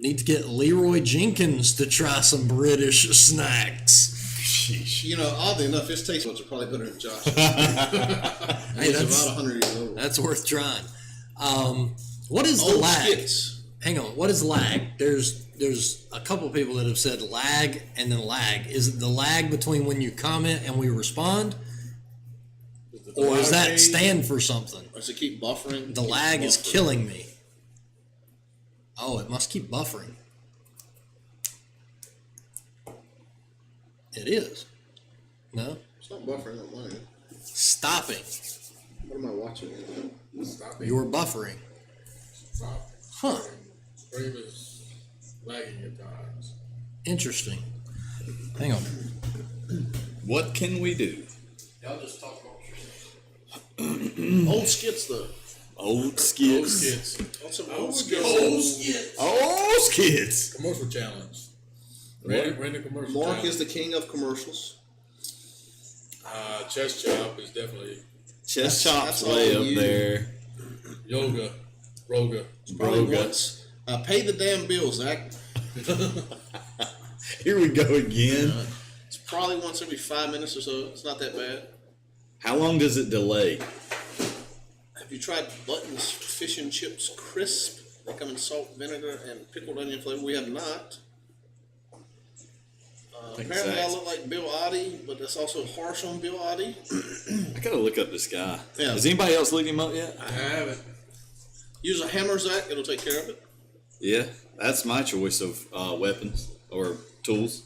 Need to get Leroy Jenkins to try some British snacks. You know, oddly enough, his taste buds are probably better than Josh. Hey, He's that's- about 100 years old. That's worth trying. What is the Old lag? skits. Hang on, what is lag? There's a couple people that have said lag and then lag. Is it the lag between when you comment and we respond? Or does that stand for something? Or does it keep buffering? The lag is killing me. Oh, it must keep buffering. It is. No? It's not buffering on mine. Stopping. What am I watching? Stop it. You're buffering. Stop. Huh. Stream is lagging at times. Interesting. Hang on. What can we do? Y'all just talk about Old skits, though. Old Those skits. kids. Want some old skits? Old skits. Commercial challenge. Right. Random commercial Mark challenge. is the king of commercials. Chest chop is definitely Chest That's chops all way up you. there. yoga, roga. Probably Broga. once. Pay the damn bills, Zach. Here we go again. It's probably once every 5 minutes or so. It's not that bad. How long does it delay? Have you tried Buttons Fish and Chips Crisp? They come in salt, vinegar, and pickled onion flavor. We have not. Apparently, I Zach's- look like Bill Oddie, but that's also harsh on Bill Oddie. I gotta look up this guy. Yeah. Has anybody else looked him up yet? I haven't. Use a hammer, Zach. It'll take care of it. Yeah, that's my choice of weapons or tools.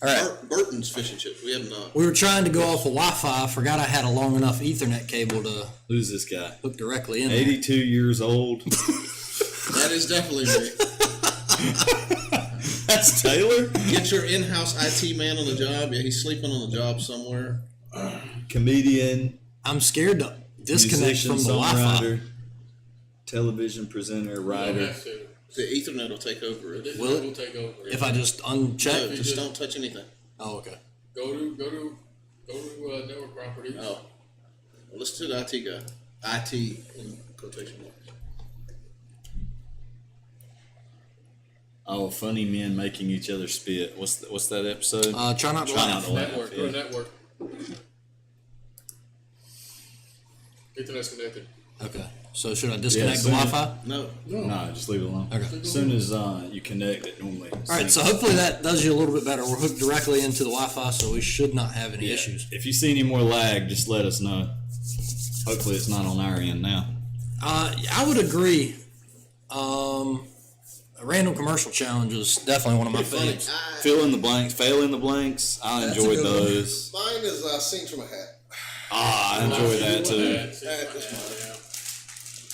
All right. Burton's Fish and Chips. We have not. We were trying to go off of Wi-Fi. I forgot I had a long enough Ethernet cable to Who's this guy? hook directly in there. 82 years old. That is definitely me. That's Taylor? Get your in-house IT man on the job. Yeah, he's sleeping on the job somewhere. Comedian, I'm scared to disconnect musician, from the Wi-Fi. songwriter, television presenter, Don't writer. have to. The Ethernet will take over it. Will it? Will take over. If I just No, uncheck. just don't touch anything. Oh, okay. Go to network properties. Oh. Well, listen to the IT guy. IT in quotation marks. Oh, funny men making each other spit. What's that episode? Try not to Try laugh. not to laugh. Network. Go Yeah. to network. Internet's connected. Okay. So should I disconnect Yeah, the Wi-Fi? No. No, just leave it alone. Okay. As soon as you connect it, normally. All right, so hopefully that does you a little bit better. We're hooked directly into the Wi-Fi, so we should not have any issues. If you see any more lag, just let us know. Hopefully it's not on our end now. I would agree. A random commercial challenge is definitely one of my favorites. Fill in the blanks, fail in the blanks. I enjoyed those. Mine is scenes from a hat. I enjoy that too. That's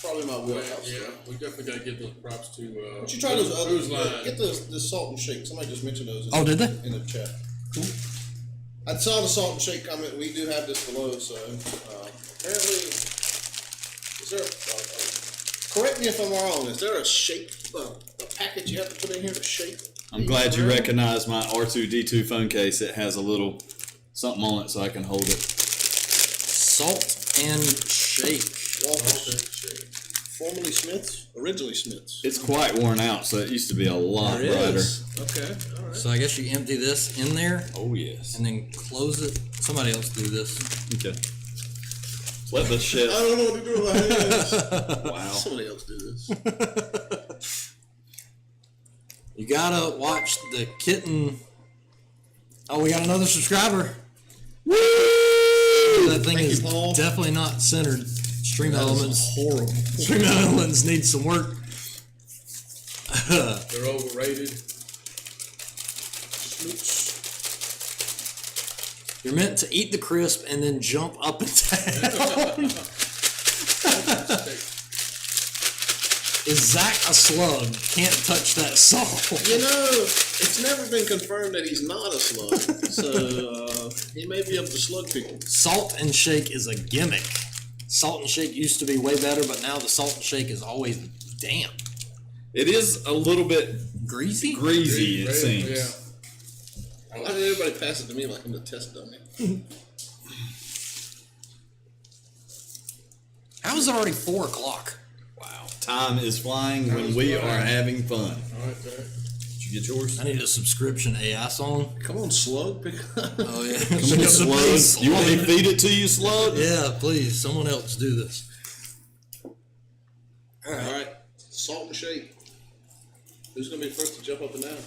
probably my wheelhouse. Yeah, we definitely got to give those props to. But you try those others. Line. Get the salt and shake. Somebody just mentioned those. Did they? In the chat. Cool. I saw the salt and shake comment. We do have this below. So apparently, is there? Correct me if I'm wrong. Is there a shake? A package you have to put in here to shake? I'm glad you recognize my R2D2 phone case. It has a little something on it so I can hold it. Salt and shake. Formerly Smith's, originally Smith's. It's quite worn out, so it used to be a lot It brighter. is. Okay, all right. So I guess you empty this in there Oh yes. and then close it. Somebody else do this. Okay. Let the shit. I don't know what to do with my hands. Wow. Somebody else do this. You gotta watch the kitten. Oh, we got another subscriber. Woo! That thing is definitely not centered. Stream Elements horrible. Stream Elements need some work. They're overrated. You're meant to eat the crisp and then jump up and down. Is Zach a slug? Can't touch that salt. You know, it's never been confirmed that he's not a slug, so he may be able to slug people. Salt and shake is a gimmick. Salt and shake used to be way better, but now the salt and shake is always damp. It is a little bit Greasy? greasy, it seems. Yeah. Why did everybody pass it to me like I'm the test dummy? How is it already 4 o'clock? Wow. Time is flying when we are having fun. All right, there. Did you get yours? I need a subscription AI song. Come on, slug. Pick up. Oh, yeah. Slug. You want me to feed it to you, Slug? Yeah, please. Someone else do this. All right, salt and shake. Who's going to be first to jump up and down?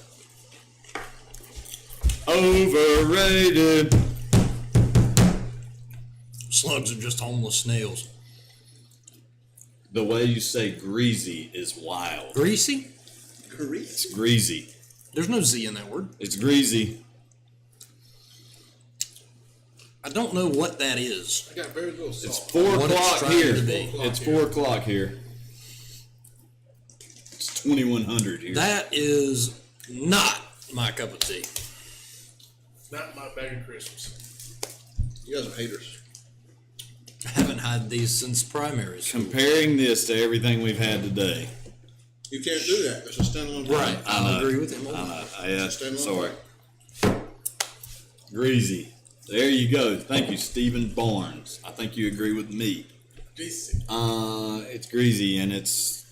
Overrated. Slugs are just homeless snails. The way you say greasy is wild. Greasy? Grease. It's greasy. There's no Z in that word. It's greasy. I don't know what that is. I got very little salt. It's 4 What it's o'clock trying here. to be. It's 4 o'clock here. It's 2100 here. That is not my cup of tea. Not my bag of crisps. You guys are haters. I haven't had these since primary school. Comparing this to everything we've had today. You can't do that. It's a standalone. Right. product. I agree with him. Yeah, Stand sorry. Greasy. There you go. Thank you, Stephen Barnes. I think you agree with me. Decent. It's greasy and it's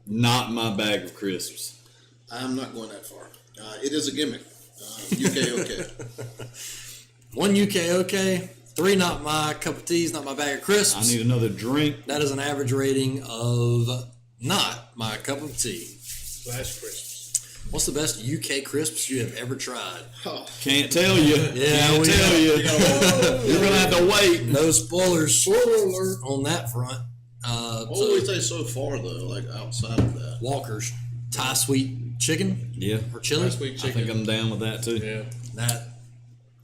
not my bag of crisps. I'm not going that far. It is a gimmick. UK okay. 1 UK okay. 3 not my cup of tea, not my bag of crisps. I need another drink. That is an average rating of not my cup of tea. Flash crisps. What's the best UK crisps you have ever tried? Oh, Can't tell you. Yeah, Can't we tell you. You're gonna have to wait. No spoilers. Spoiler alert on that front. what would we say so far though? Like outside of that, Walker's Thai sweet chicken Yeah, or chili. Sweet I chicken. think I'm down with that too. Yeah. That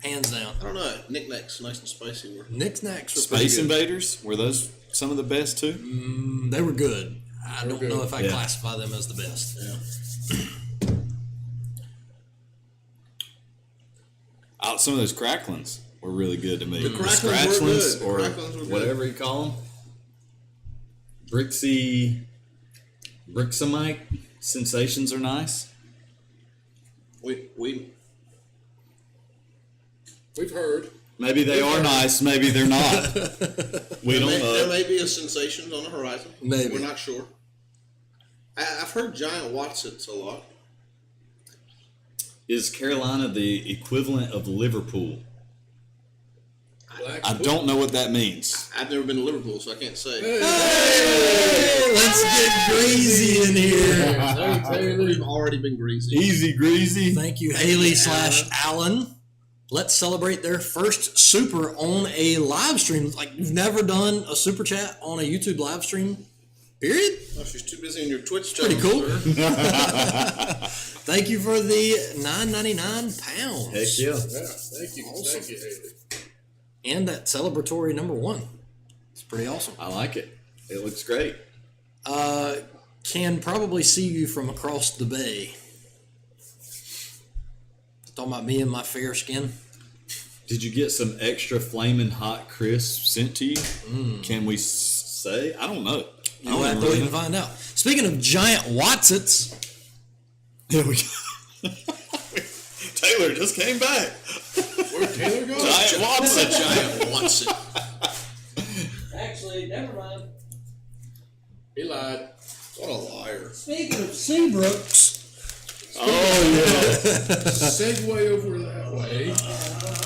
hands down. I don't know. Knickknacks, nice and spicy. Were Knickknacks were pretty Space good. Invaders, were those some of the best too? They were good. I don't good. know if I Yeah. classify them as the best. yeah. Some of those cracklins were really good to me. The cracklins were good. The or cracklins were good. whatever you call them. Brixamite sensations are nice. We've Heard. Maybe they are nice, maybe they're not. We don't there know. may be a sensation on the horizon. Maybe. We're not sure. I've heard giant Watsits a lot. Is Carolina the equivalent of Liverpool? I don't know what that means. I've never been to Liverpool, so I can't say. Hey, let's get greasy in here. We've already been greasy. Easy greasy. Thank you, Haley / Alan. Let's celebrate their first super on a live stream. Like, you've never done a super chat on a YouTube live stream, period? Oh, she's too busy in your Twitch channel. Pretty cool. Sir. Thank you for the £9.99. Heck yeah. Yeah, thank you. Awesome. Thank you, Haley. And that celebratory #1. It's pretty awesome. I like it. It looks great. Can probably see you from across the bay. Talking about me and my fair skin. Did you get some extra flaming hot crisp sent to you? Can we say? I don't know. You'll have to wait and find out. Speaking of giant Watsits, Here we go. Taylor just came back. Where'd Taylor go? Giant Watson. Giant Watson. actually, never mind. He lied. What a liar. Speaking of Seabrooks, Oh yeah. Segue over that way.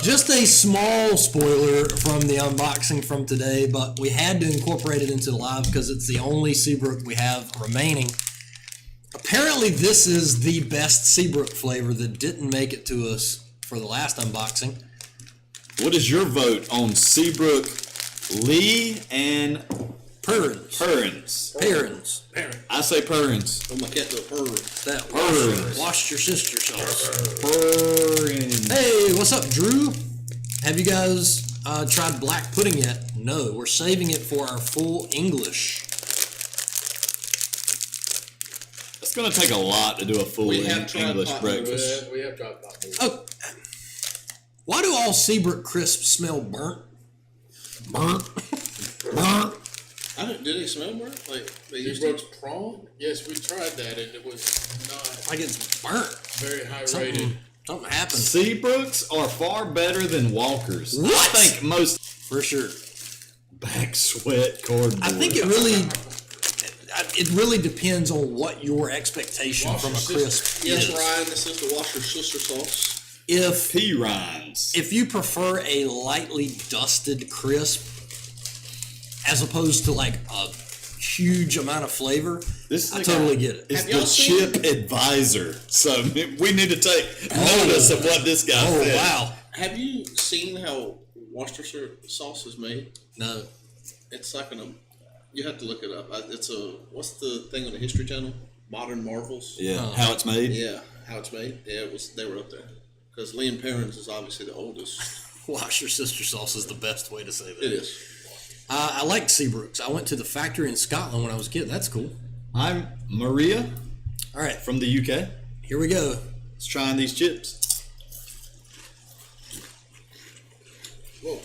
just a small spoiler from the unboxing from today, but we had to incorporate it into the live because it's the only Seabrook we have remaining. Apparently, this is the best Seabrook flavor that didn't make it to us for the last unboxing. What is your vote on Seabrook, Lee, and Purins. Perrins? I say Perrins. Oh, my cat go purr. That Purins. washed your sister sauce. Perrins. Hey, what's up, Drew? Have you guys tried black pudding yet? No, we're saving it for our full English. It's gonna take a lot to do a full We have tried English pot breakfast. We have tried pot noodles. Oh, why do all Seabrook crisps smell burnt? Burnt. I don't, did they smell burnt? Like they used to? Seabrook's prawn? Yes, we tried that and it was not Like it's burnt. very high rated. Something happened. Seabrooks are far better than Walkers. What? I think most For sure. back sweat cardboard. I think it really depends on what your expectation Wash from a your crisp Yes, is. Ryan, this is the washer sister sauce. P. Rinds. If you prefer a lightly dusted crisp as opposed to like a huge amount of flavor, This I is totally get it. It's Have y'all the seen- chip advisor. So we need to take notice of what this guy Oh, said. wow. Have you seen how Worcestershire sauce is made? No. It's like you have to look it up. It's what's the thing on the History Channel? Modern Marvels. Yeah, Oh. how it's made. Yeah, how it's made. Yeah, they were up there. Because Liam Perrins is obviously the oldest. Wash your sister sauce is the best way to say that. It is. I like Seabrooks. I went to the factory in Scotland when I was a kid. That's cool. I'm Maria All right, from the UK. here we go. Let's try these chips. Whoa.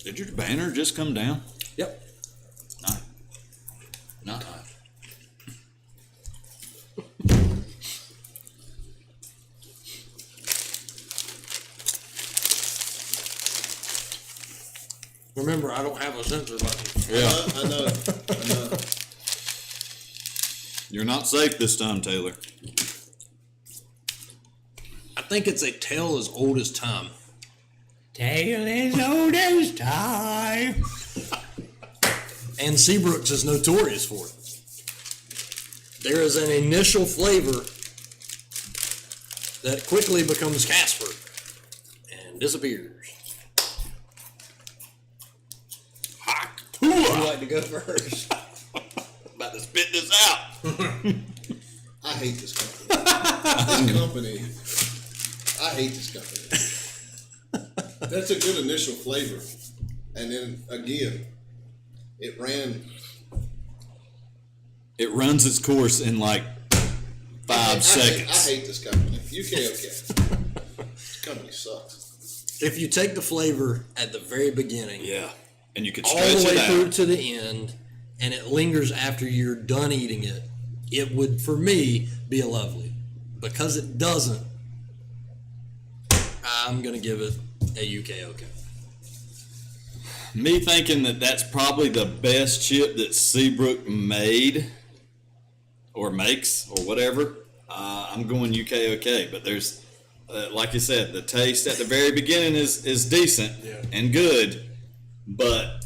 Did your banner just come down? Yep. Not. Remember, I don't have a censor button. Yeah. I know. You're not safe this time, Taylor. I think it's a tale as old as time. Tale as old as time. And Seabrooks is notorious for it. There is an initial flavor that quickly becomes Casper and disappears. Would you like to go first? About to spit this out. I hate this company. I hate this company. That's a good initial flavor. And then again, it runs its course in like 5 seconds. I hate this company. UK. This company sucks. If you take the flavor at the very beginning, Yeah. And you could all stretch the way it through out. to the end, and it lingers after you're done eating it, it would, for me, be a lovely. Because it doesn't, I'm going to give it a UK okay. Me thinking that that's probably the best chip that Seabrook made or makes or whatever. I'm going UK okay, but there's like you said, the taste at the very beginning is decent and good, but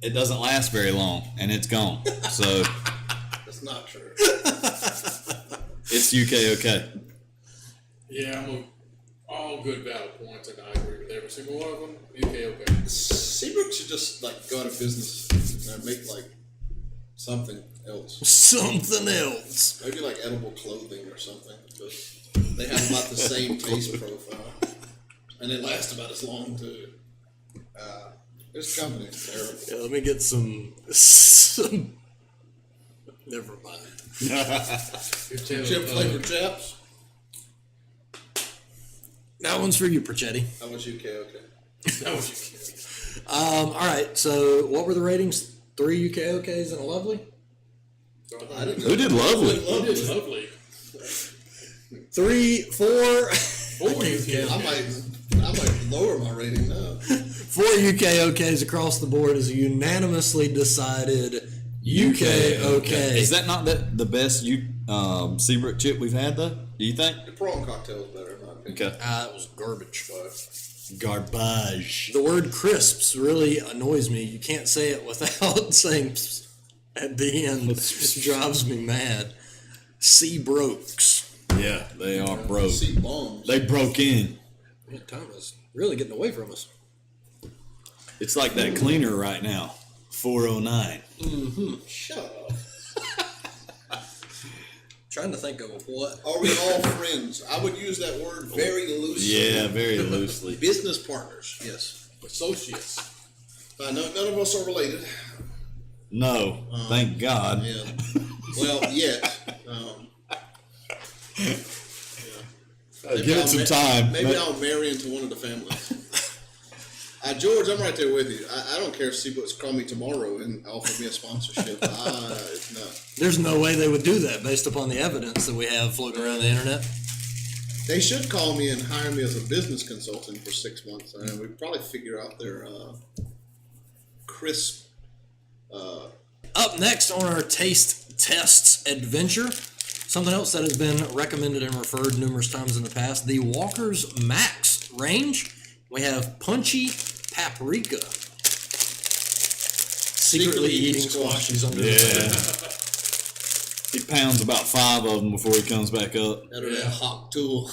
it doesn't last very long, and it's gone. So That's not true. it's UK. Yeah, all good valid points, and I agree with every single one of them. UK. Seabrook should just like go out of business and make like something else. Something else. Maybe like edible clothing or something. But they have about the same taste profile, and they last about as long too. This company is terrible. Yeah, let me get some. Never mind. Chip flavored chaps. That one's for you, Perchetti. How much UK? Okay. That was All right. So, what were the ratings? 3 UK OKs and a lovely. I didn't know. Who did lovely? Who did lovely? 3, 4. 4 UK. I might lower my rating now. 4 UK OKs across the board is unanimously decided UK OK. Is that not the best Seabrook chip we've had though? Do you think? The prawn cocktail is better in my opinion. Okay. It was garbage. Garbage. The word crisps really annoys me. You can't say it without saying psst at the end. It drives me mad. Seabrooks. Yeah, they are broke. See bombs. They broke in. Man, time is really getting away from us. It's like that cleaner right now. 409. Shut up. Trying to think of what. Are we all friends? I would use that word very loosely. Yeah, very loosely. Business partners, yes. Associates. I know none of us are related. No, thank God. Yeah. Well, yet. Give it some time. Maybe I'll marry into one of the families. George, I'm right there with you. I don't care if Seabrook's call me tomorrow and offer me a sponsorship. No. There's no way they would do that based upon the evidence that we have floating around the internet. They should call me and hire me as a business consultant for 6 months, and we'd probably figure out their crisp. Up next on our taste tests adventure, something else that has been recommended and referred numerous times in the past, the Walker's Max range. We have punchy paprika. Secretly eating squashies under the bed. He pounds about 5 of them before he comes back up. Out of that hot tool.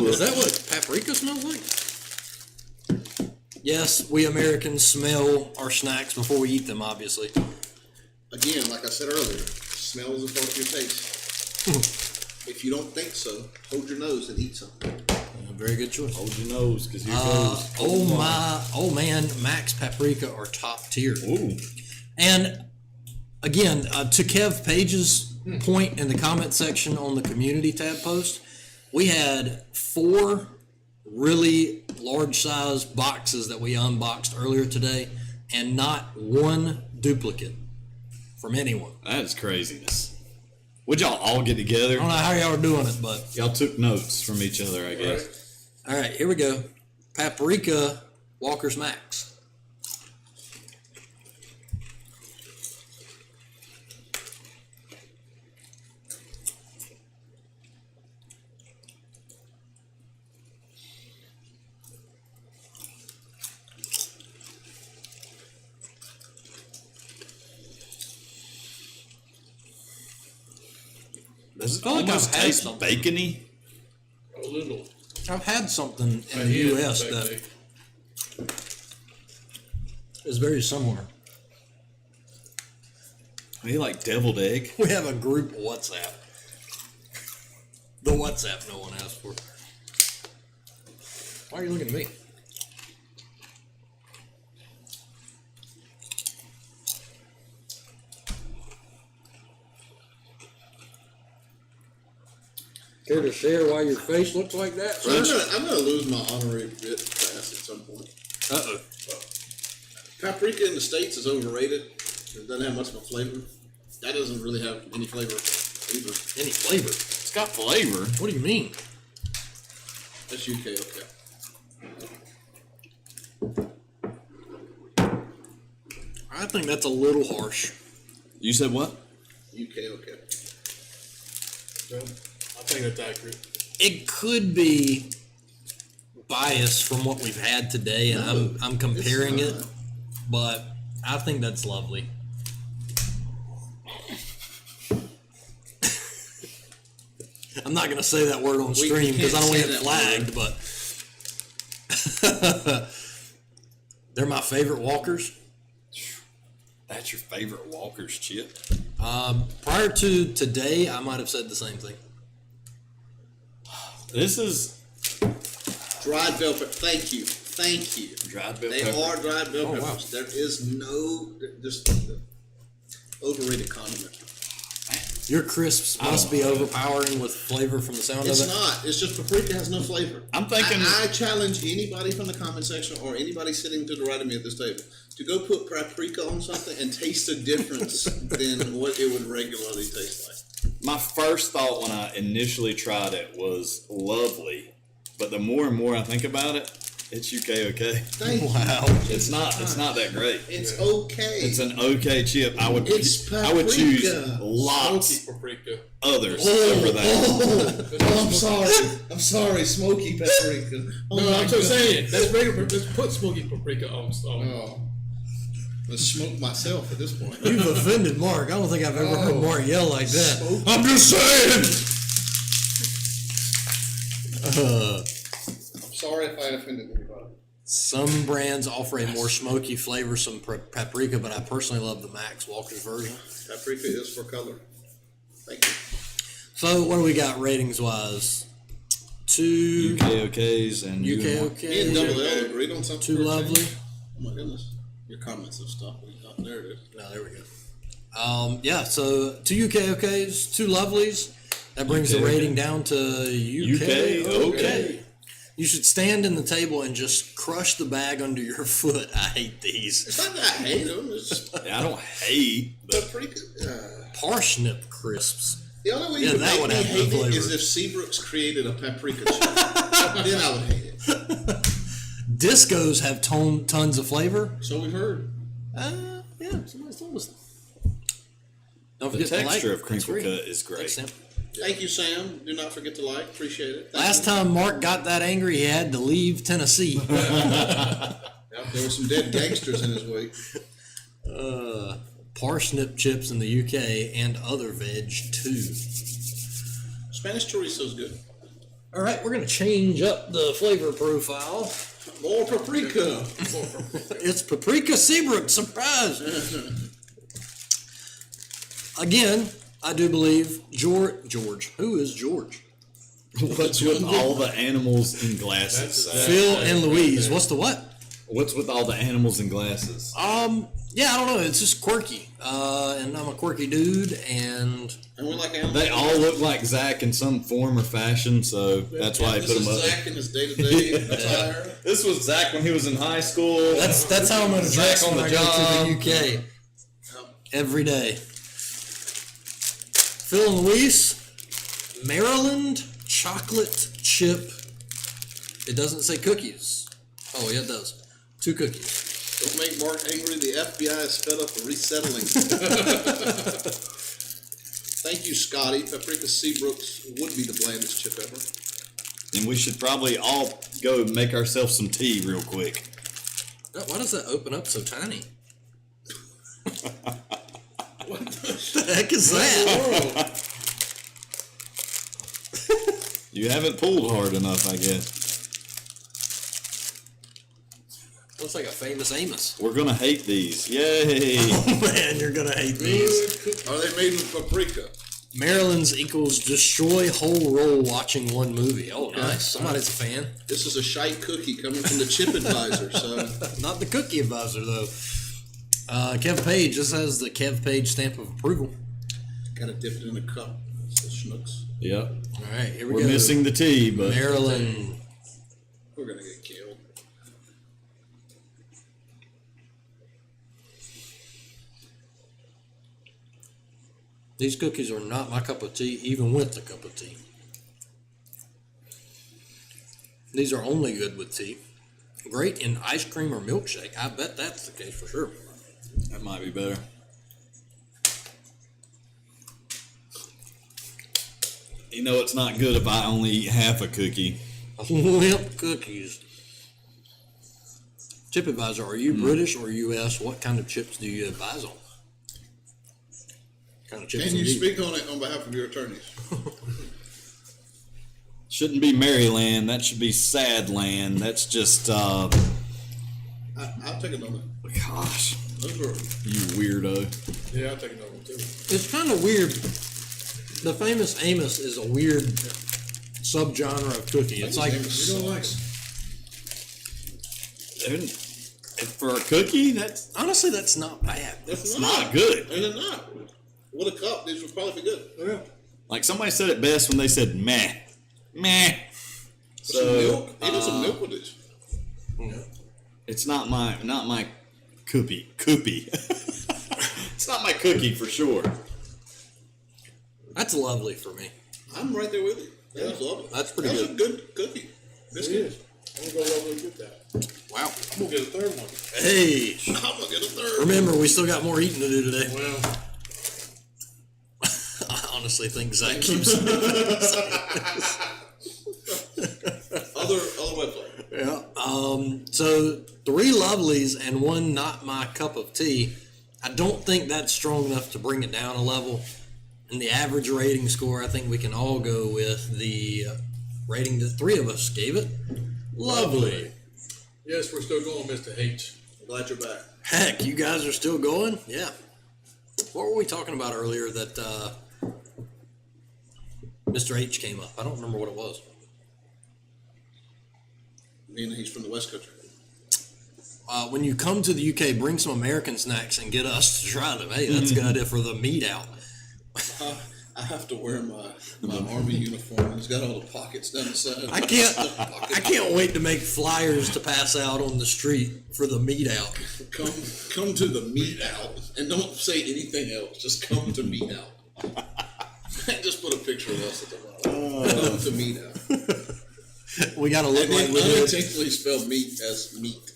Is that what paprika smells like? Yes, we Americans smell our snacks before we eat them, obviously. Again, like I said earlier, smell is a part of your taste. If you don't think so, hold your nose and eat something. Very good choice. Hold your nose, because here goes. Oh man, Max paprika are top tier. Ooh. And again, to Kev Page's point in the comment section on the community tab post, we had 4 really large size boxes that we unboxed earlier today, and not one duplicate from anyone. That is craziness. Would y'all all get together? I don't know how y'all are doing it, but Y'all took notes from each other, I guess. all right, here we go. Paprika Walker's Max. Does it feel like almost I've had taste something. bacony? A little. I've had something in the Yeah, U.S. exactly. that is very similar. Maybe like deviled egg? We have a group WhatsApp. The WhatsApp no one asked for. Why are you looking at me? Care to share why your face looks like that, sir? I'm gonna lose my honorary bit pass at some point. Uh-oh. Paprika in the States is overrated. It doesn't have much of a flavor. That doesn't really have any flavor either. Any flavor? It's got flavor. What do you mean? That's UK, okay. I think that's a little harsh. You said what? UK, okay. So, I think that's accurate. It could be biased from what we've had today, and I'm comparing it, but I think that's lovely. I'm not going to say that word on stream because I don't want to get flagged, but they're my favorite walkers. That's your favorite Walker's chip? Prior to today, I might have said the same thing. This is Dried bell pepper. Thank you. dried bell They pepper. are dried bell peppers. Wow. There is no just overrated condiment. Your crisps must be overpowering with flavor from the sound It's of it. not. It's just paprika has no flavor. I'm thinking- I challenge anybody from the comment section or anybody sitting to the right of me at this table to go put paprika on something and taste the difference than what it would regularly taste like. My first thought when I initially tried it was lovely, but the more and more I think about it, it's okay. Thank you. Wow. It's not that great. It's okay. It's an okay chip. I would choose paprika. lots Smoky paprika. others over that. I'm sorry, smoky paprika. No, I'm just saying. That's regular. Let's put smoky paprika on. Oh. Let's smoke myself at this point. You've offended Mark. I don't think I've ever heard Mark yell like that. Smoke. I'm just saying. I'm sorry if I offended anybody. Some brands offer a more smoky flavor, some paprika, but I personally love the Max Walker's version. Paprika is for color. Thank you. So what do we got ratings wise? Two UKOKs and Me and UKOK, Double L agreed on something. two for a lovely. change. Oh my goodness. Your comments have stopped. There it is. No, there we go. Yeah, so two UKOKs, two lovelies. That brings the UKOK. rating down to UKOK. UKOK. You should stand in the table and just crush the bag under your foot. I hate these. It's not that I hate them. It's just I don't hate, but paprika. Parsnip crisps. The only way Yeah, you that could would make me have no hate it flavor. is if Seabrooks created a paprika chip. Then I would hate it. Discos have tons of flavor. So we've heard. Yeah, somebody's told us. Don't the forget to like. texture of That's crinkle free. cut is great. Thanks, Sam. Thank you, Sam. Do not forget to like. Appreciate it. Thank Last you. time Mark got that angry, he had to leave Tennessee. Yep, there were some dead gangsters in his wake. Parsnip chips in the UK and other veg too. Spanish chorizo's good. All right, we're gonna change up the flavor profile. More paprika. It's paprika Seabrook, surprise! Again, I do believe George. Who is George? What's with all the animals in glasses? Phil and Louise. What's the what? What's with all the animals in glasses? Yeah, I don't know. It's just quirky, and I'm a quirky dude, and And we like animals. They all look like Zach in some form or fashion, so that's why I This put is them up. Zach in his day-to-day attire. This was Zach when he was in high school. that's how I'm gonna dress Zach on when the I go job. to the UK every day. Phil and Louise, Maryland chocolate chip. It doesn't say cookies. Oh yeah, it does. 2 cookies. Don't make Mark angry. The FBI is fed up of resettling. Thank you, Scotty. Paprika Seabrooks would be the blandest chip ever. And we should probably all go make ourselves some tea real quick. Why does that open up so tiny? What the heck is that? You haven't pulled hard enough, I guess. Looks like a famous Amos. We're gonna hate these. Yay! Oh man, you're gonna hate these. Are they made with paprika? Maryland's equals destroy whole roll watching one movie. Oh, nice. Somebody's a fan. This is a shite cookie coming from the Chip Advisor. So Not the cookie advisor, though. Kev Page. This has the Kev Page stamp of approval. gotta dip it in a cup. So schnooks. Yep. All right, here we We're go. missing the tea, but Maryland. We're gonna get killed. These cookies are not my cup of tea, even with the cup of tea. These are only good with tea. Great in ice cream or milkshake. I bet that's the case for sure. that might be better. You know it's not good if I only eat half a cookie. Limp cookies. Tip advisor, are you British or U.S.? What kind of chips do you advise on? What kind of chips Can you indeed? speak on it on behalf of your attorneys? Shouldn't be Maryland. That should be Sadland. That's just, I'll take another. gosh, Those are, you weirdo. Yeah, I'll take another one too. It's kind of weird. The famous Amos is a weird subgenre of cookie. It's like You don't like them. And for a cookie, that's honestly, that's not bad. it's not good. And they're not. With a cup, these would probably be good. Yeah. like somebody said it best when they said meh. Meh. Some So milk. Even some milk with this. it's not my cookie. It's not my cookie for sure. That's lovely for me. I'm right there with you. That's lovely. That's pretty That's good. a good cookie. It is. I'm gonna go over and get that. Wow. I'm gonna get a third one. Hey, I'm gonna get a third. remember we still got more eating to do today. Well, I honestly think Zach keeps. Other website. Yeah. So 3 lovelies and 1 not my cup of tea. I don't think that's strong enough to bring it down a level. And the average rating score, I think we can all go with the rating that 3 of us gave it. Lovely. yes, we're still going, Mr. H. I'm glad you're back. Heck, you guys are still going? Yeah. What were we talking about earlier that Mr. H came up? I don't remember what it was. Meaning he's from the West Country. When you come to the UK, bring some American snacks and get us to try them. Hey, that's a good idea for the meat out. I have to wear my army uniform. It's got all the pockets down the side. I can't wait to make flyers to pass out on the street for the meat out. Come to the meat out, and don't say anything else. Just come to meat out. Just put a picture of us at the bottom. Come to meat out. We got to look And like then we did. unintentionally spell meat as meat.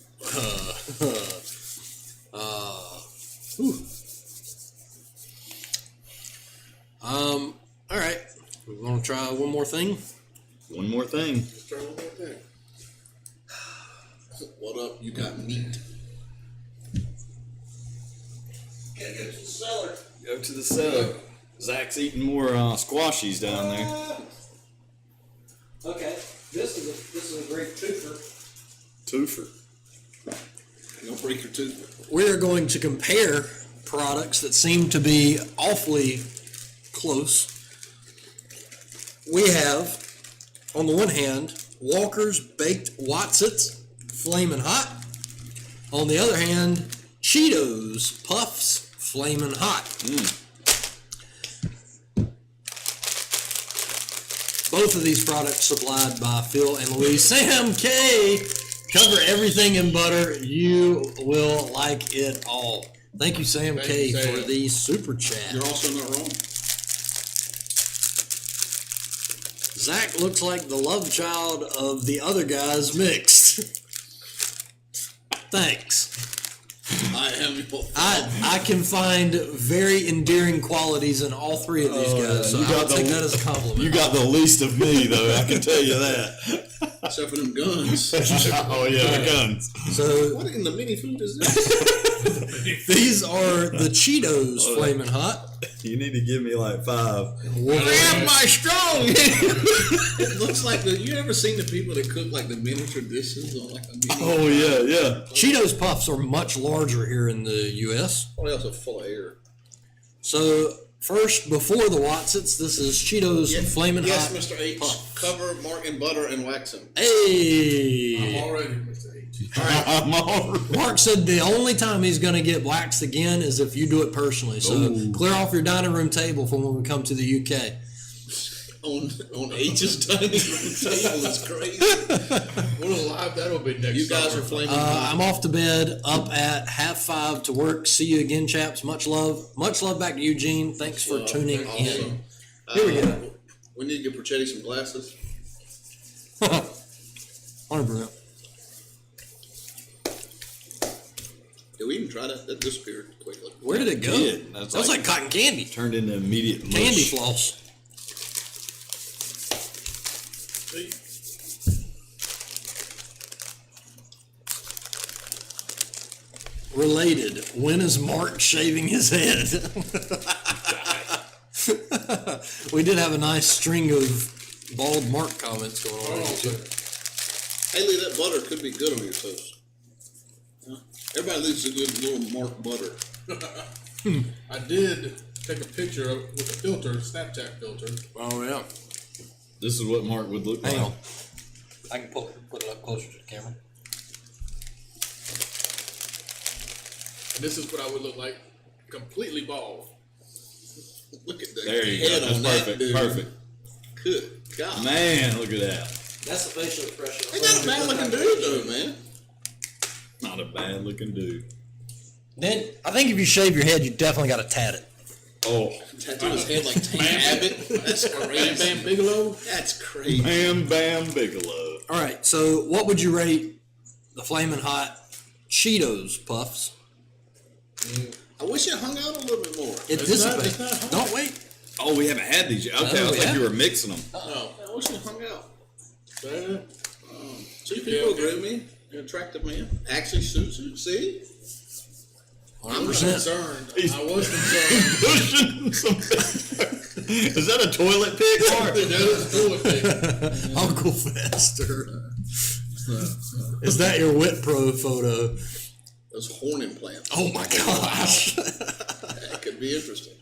All right. We want to try one more thing? One more thing. Let's try one more thing. What up? You got meat. Gotta go to the cellar. Go to the cellar. Zach's eating more squashies down there. Okay. This is a great twofer. Twofer. Don't break your tooth. We are going to compare products that seem to be awfully close. We have, on the one hand, Walker's Baked Wotsits, Flamin' Hot. On the other hand, Cheetos Puffs, Flamin' Hot. Both of these products supplied by Phil and Louise. Sam K. Cover everything in butter. You will like it all. Thank you, Sam Thank K, you, Sam. for the super chat. You're also not wrong. Zach looks like the love child of the other guys mixed. Thanks. I am your I can find very endearing qualities in all 3 of these guys, so you I'll got take the- that as a compliment. You got the least of me, though. I can tell you that. Except for them guns. Oh yeah, the guns. So What in the mini food is this? these are the Cheetos Flamin' Hot. You need to give me like 5. Grab my strong. It looks like you ever seen the people that cook like the miniature dishes on like a mini? Oh yeah. Cheetos Puffs are much larger here in the U.S. Probably also full of air. So first, before the Wotsits, this is Cheetos Flamin' Yes, Hot. Mr. H. Puffs. Cover, mark in butter, and wax them. Hey! I'm already Mr. H. I'm all Mark said the only time he's going to get waxed again is if you do it personally. So clear off your dining room table for when we come to the UK. On H's dining room table is crazy. What a live that'll be next You guys summer. are flaming hot. I'm off to bed, up at 5:30 to work. See you again, chaps. Much love. Much love back to Eugene. Thanks for tuning in. Awesome. Here we go. We need to get Porchetti some glasses. 100%. Did we even try that? That disappeared quickly. Where did it go? did. That was like cotton candy. turned into immediate mush. Candy floss. See? Related. When is Mark shaving his head? We did have a nice string of bald Mark comments going on. Haley, that butter could be good on your toast. Huh? Everybody leaves a good little Mark butter. I did take a picture with a filter, Snapchat filter. Oh, yeah. This is what Mark would look like. Hang on. I can put it up closer to the camera. And this is what I would look like, completely bald. Look at the There you head go. on That's that perfect. dude. Perfect. Good God. Man, look at that. That's the facial expression. Ain't not a bad looking dude though, man. Not a bad looking dude. Then, I think if you shave your head, you definitely got to tat it. Oh, Tattoo his head like Tank Abbott. That's crazy. Bam Bigelow. That's crazy. Bam Bam Bigelow. All right, so what would you rate the Flamin' Hot Cheetos Puffs? I wish it hung out a little bit more. It It's not dissipates. hot. Don't wait. Oh, we haven't had these yet. Okay, Oh, I thought yeah. you were mixing them. No. I wish it hung out. Man. Two people agree with me. You're an attractive man. Actually, Suzu. See? I was 100%. concerned. I was concerned. Pushing some. Is that a toilet pig, Mark? That is a toilet paper. Uncle Fester. Is that your Wit Pro photo? Those horn implants. Oh my gosh. That could be interesting.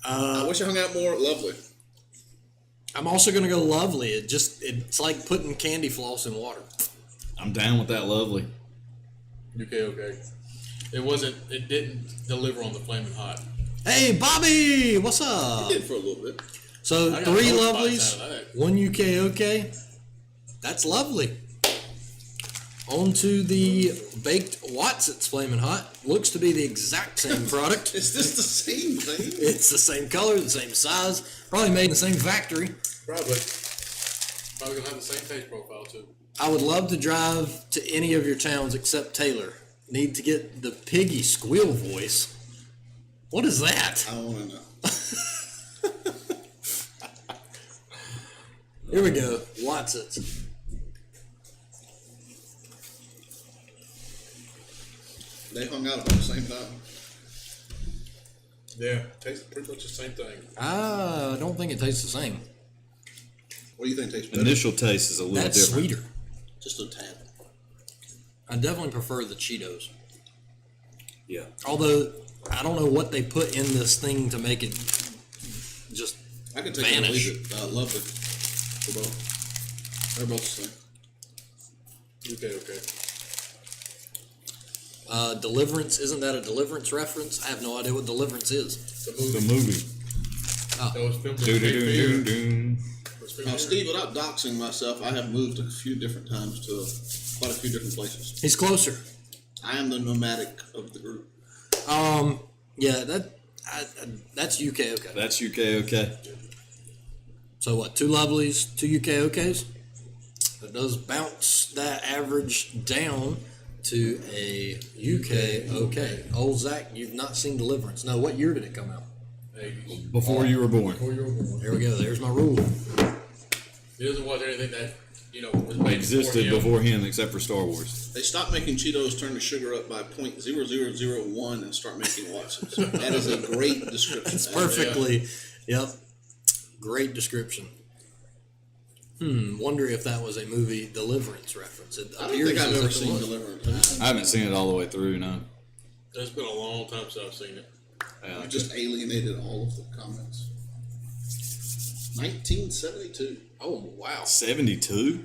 I wish it hung out more. Lovely. I'm also going to go lovely. It's like putting candy floss in water. I'm down with that lovely. Okay. It didn't deliver on the Flamin' Hot. Hey, Bobby, what's up? Did for a little bit. So I got 3 no lovelies, spots out of that. 1 UK. That's lovely. On to the baked Watsits Flamin' Hot. Looks to be the exact same product. Is this the same thing? It's the same color, the same size, probably made in the same factory. Probably gonna have the same taste profile too. I would love to drive to any of your towns except Taylor. Need to get the piggy squeal voice. What is that? I want to know. Here we go. Watsits. They hung out about the same time. Yeah, tastes pretty much the same thing. I don't think it tastes the same. What do you think tastes better? Initial taste is a little That's different. sweeter. Just a tad. I definitely prefer the Cheetos. Yeah. Although, I don't know what they put in this thing to make it just I can take it or vanish. leave it. I love it. They're both. They're both the same. Okay. Deliverance, isn't that a Deliverance reference? I have no idea what Deliverance is. The movie. The movie. That was filmed Do in do do do do. Now, Steve, without doxing myself, I have moved a few different times to quite a few different places. He's closer. I am the nomadic of the group. Yeah, that's UK okay. That's UK, okay. So what, 2 lovelies, 2 UK okays? It does bounce that average down to a UK okay. Old Zach, you've not seen Deliverance. No, what year did it come out? 80s. Before you were born. Before you were born. There we go, there's my rule. He doesn't watch anything that, was made Existed him. before him, except for Star Wars. They stopped making Cheetos, turn the sugar up by 0.0001 and start making Watsons. That is a great description. It's perfectly, yep. Great description. Wonder if that was a movie Deliverance reference. It I don't think I've appears ever as if it seen was. Deliverance. I haven't seen it all the way through, no. It's been a long time since I've seen it. You just alienated all of the comments. 1972. Oh, wow. 72?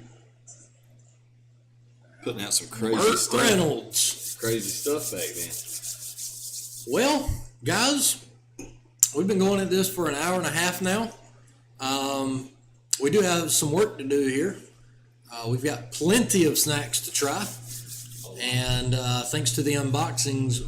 Putting out some crazy Burt stuff. Reynolds. Crazy stuff back then. Well, guys, we've been going at this for an hour and a half now. We do have some work to do here. We've got plenty of snacks to try. And thanks to the unboxings,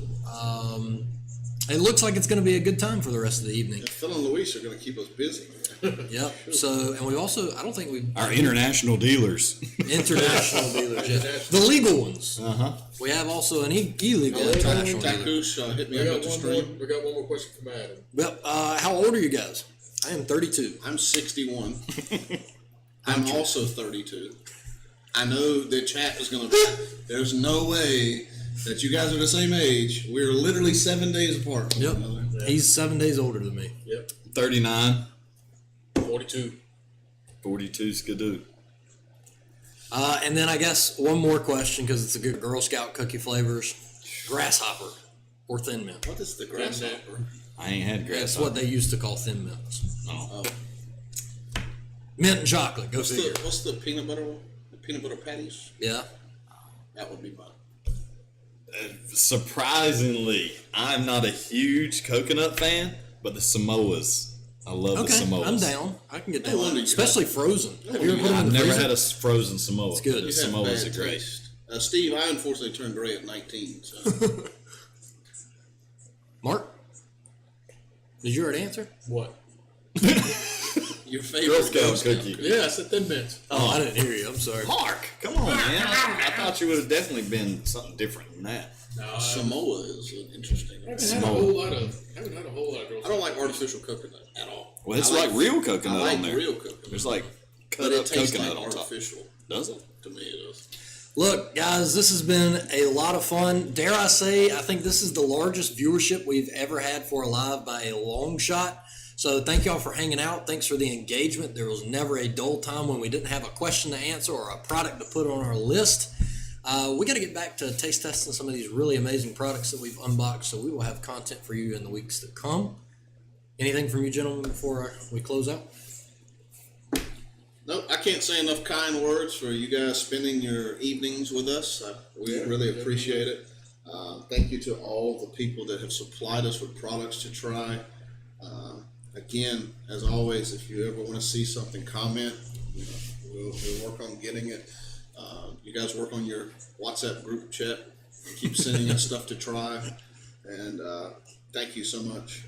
it looks like it's going to be a good time for the rest of the evening. Phil and Luis are going to keep us busy. Yep. So, and we also, I don't think we Our international dealers. international dealers yet. The legal ones. Uh-huh. We have also an illegal Oh, international dealer. Takush hit me up at the stream. We got one more question from Adam. Well, how old are you guys? I am 32. I'm 61. I'm also 32. I know the chat is going to. There's no way that you guys are the same age. We're literally 7 days apart from Yep. one another. Yeah. He's 7 days older than me. Yep. 39. 42. 42 skidoo. And then I guess one more question because it's a good Girl Scout cookie flavors: grasshopper or thin mint. What is the grasshopper? I ain't had That's grasshopper. what they used to call thin mints. Oh. Mint and chocolate. Go figure. What's the peanut butter one? The peanut butter patties? Yeah. That would be mine. Surprisingly, I'm not a huge coconut fan, but the Samoas. I love the Okay, Samoas. I'm down. I can get No wonder down, you especially frozen. Have you ever put them in I've the never freezer? had a frozen Samoa. It's good. The You have Samoas bad are great. taste. Steve, I unfortunately turned gray at 19. So. Mark, did you already answer? What? Your Girl favorite Scout cookie. Yeah, I said Thin Mints. Oh, I didn't hear you. I'm sorry. Mark, come on, man. I thought you would have definitely been something different than that. No, Samoa is interesting. I haven't had a whole lot of Girl I don't like artificial coconut at all. Well, it's I like real coconut I like on there. real coconut. There's like but cut it up tastes coconut like on top. artificial. Does it? To me, it is. Look, guys, this has been a lot of fun. Dare I say, I think this is the largest viewership we've ever had for a live by a long shot. So thank y'all for hanging out. Thanks for the engagement. There was never a dull time when we didn't have a question to answer or a product to put on our list. We got to get back to taste testing some of these really amazing products that we've unboxed, so we will have content for you in the weeks to come. Anything from you gentlemen before we close out? No, I can't say enough kind words for you guys spending your evenings with us. We really appreciate it. Thank you to all the people that have supplied us with products to try. Again, as always, if you ever want to see something, comment. We'll work on getting it. You guys work on your WhatsApp group chat and keep sending us stuff to try. And thank you so much.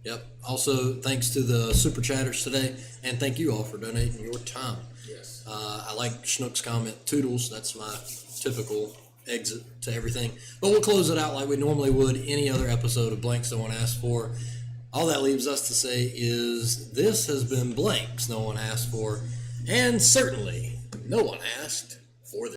Yep. Also, thanks to the super chatters today, and thank you all for donating your time. Yes. I like Schnook's comment, toodles. That's my typical exit to everything. But we'll close it out like we normally would any other episode of Blanks No One Asked For. All that leaves us to say is this has been Blanks No One Asked For, and certainly no one asked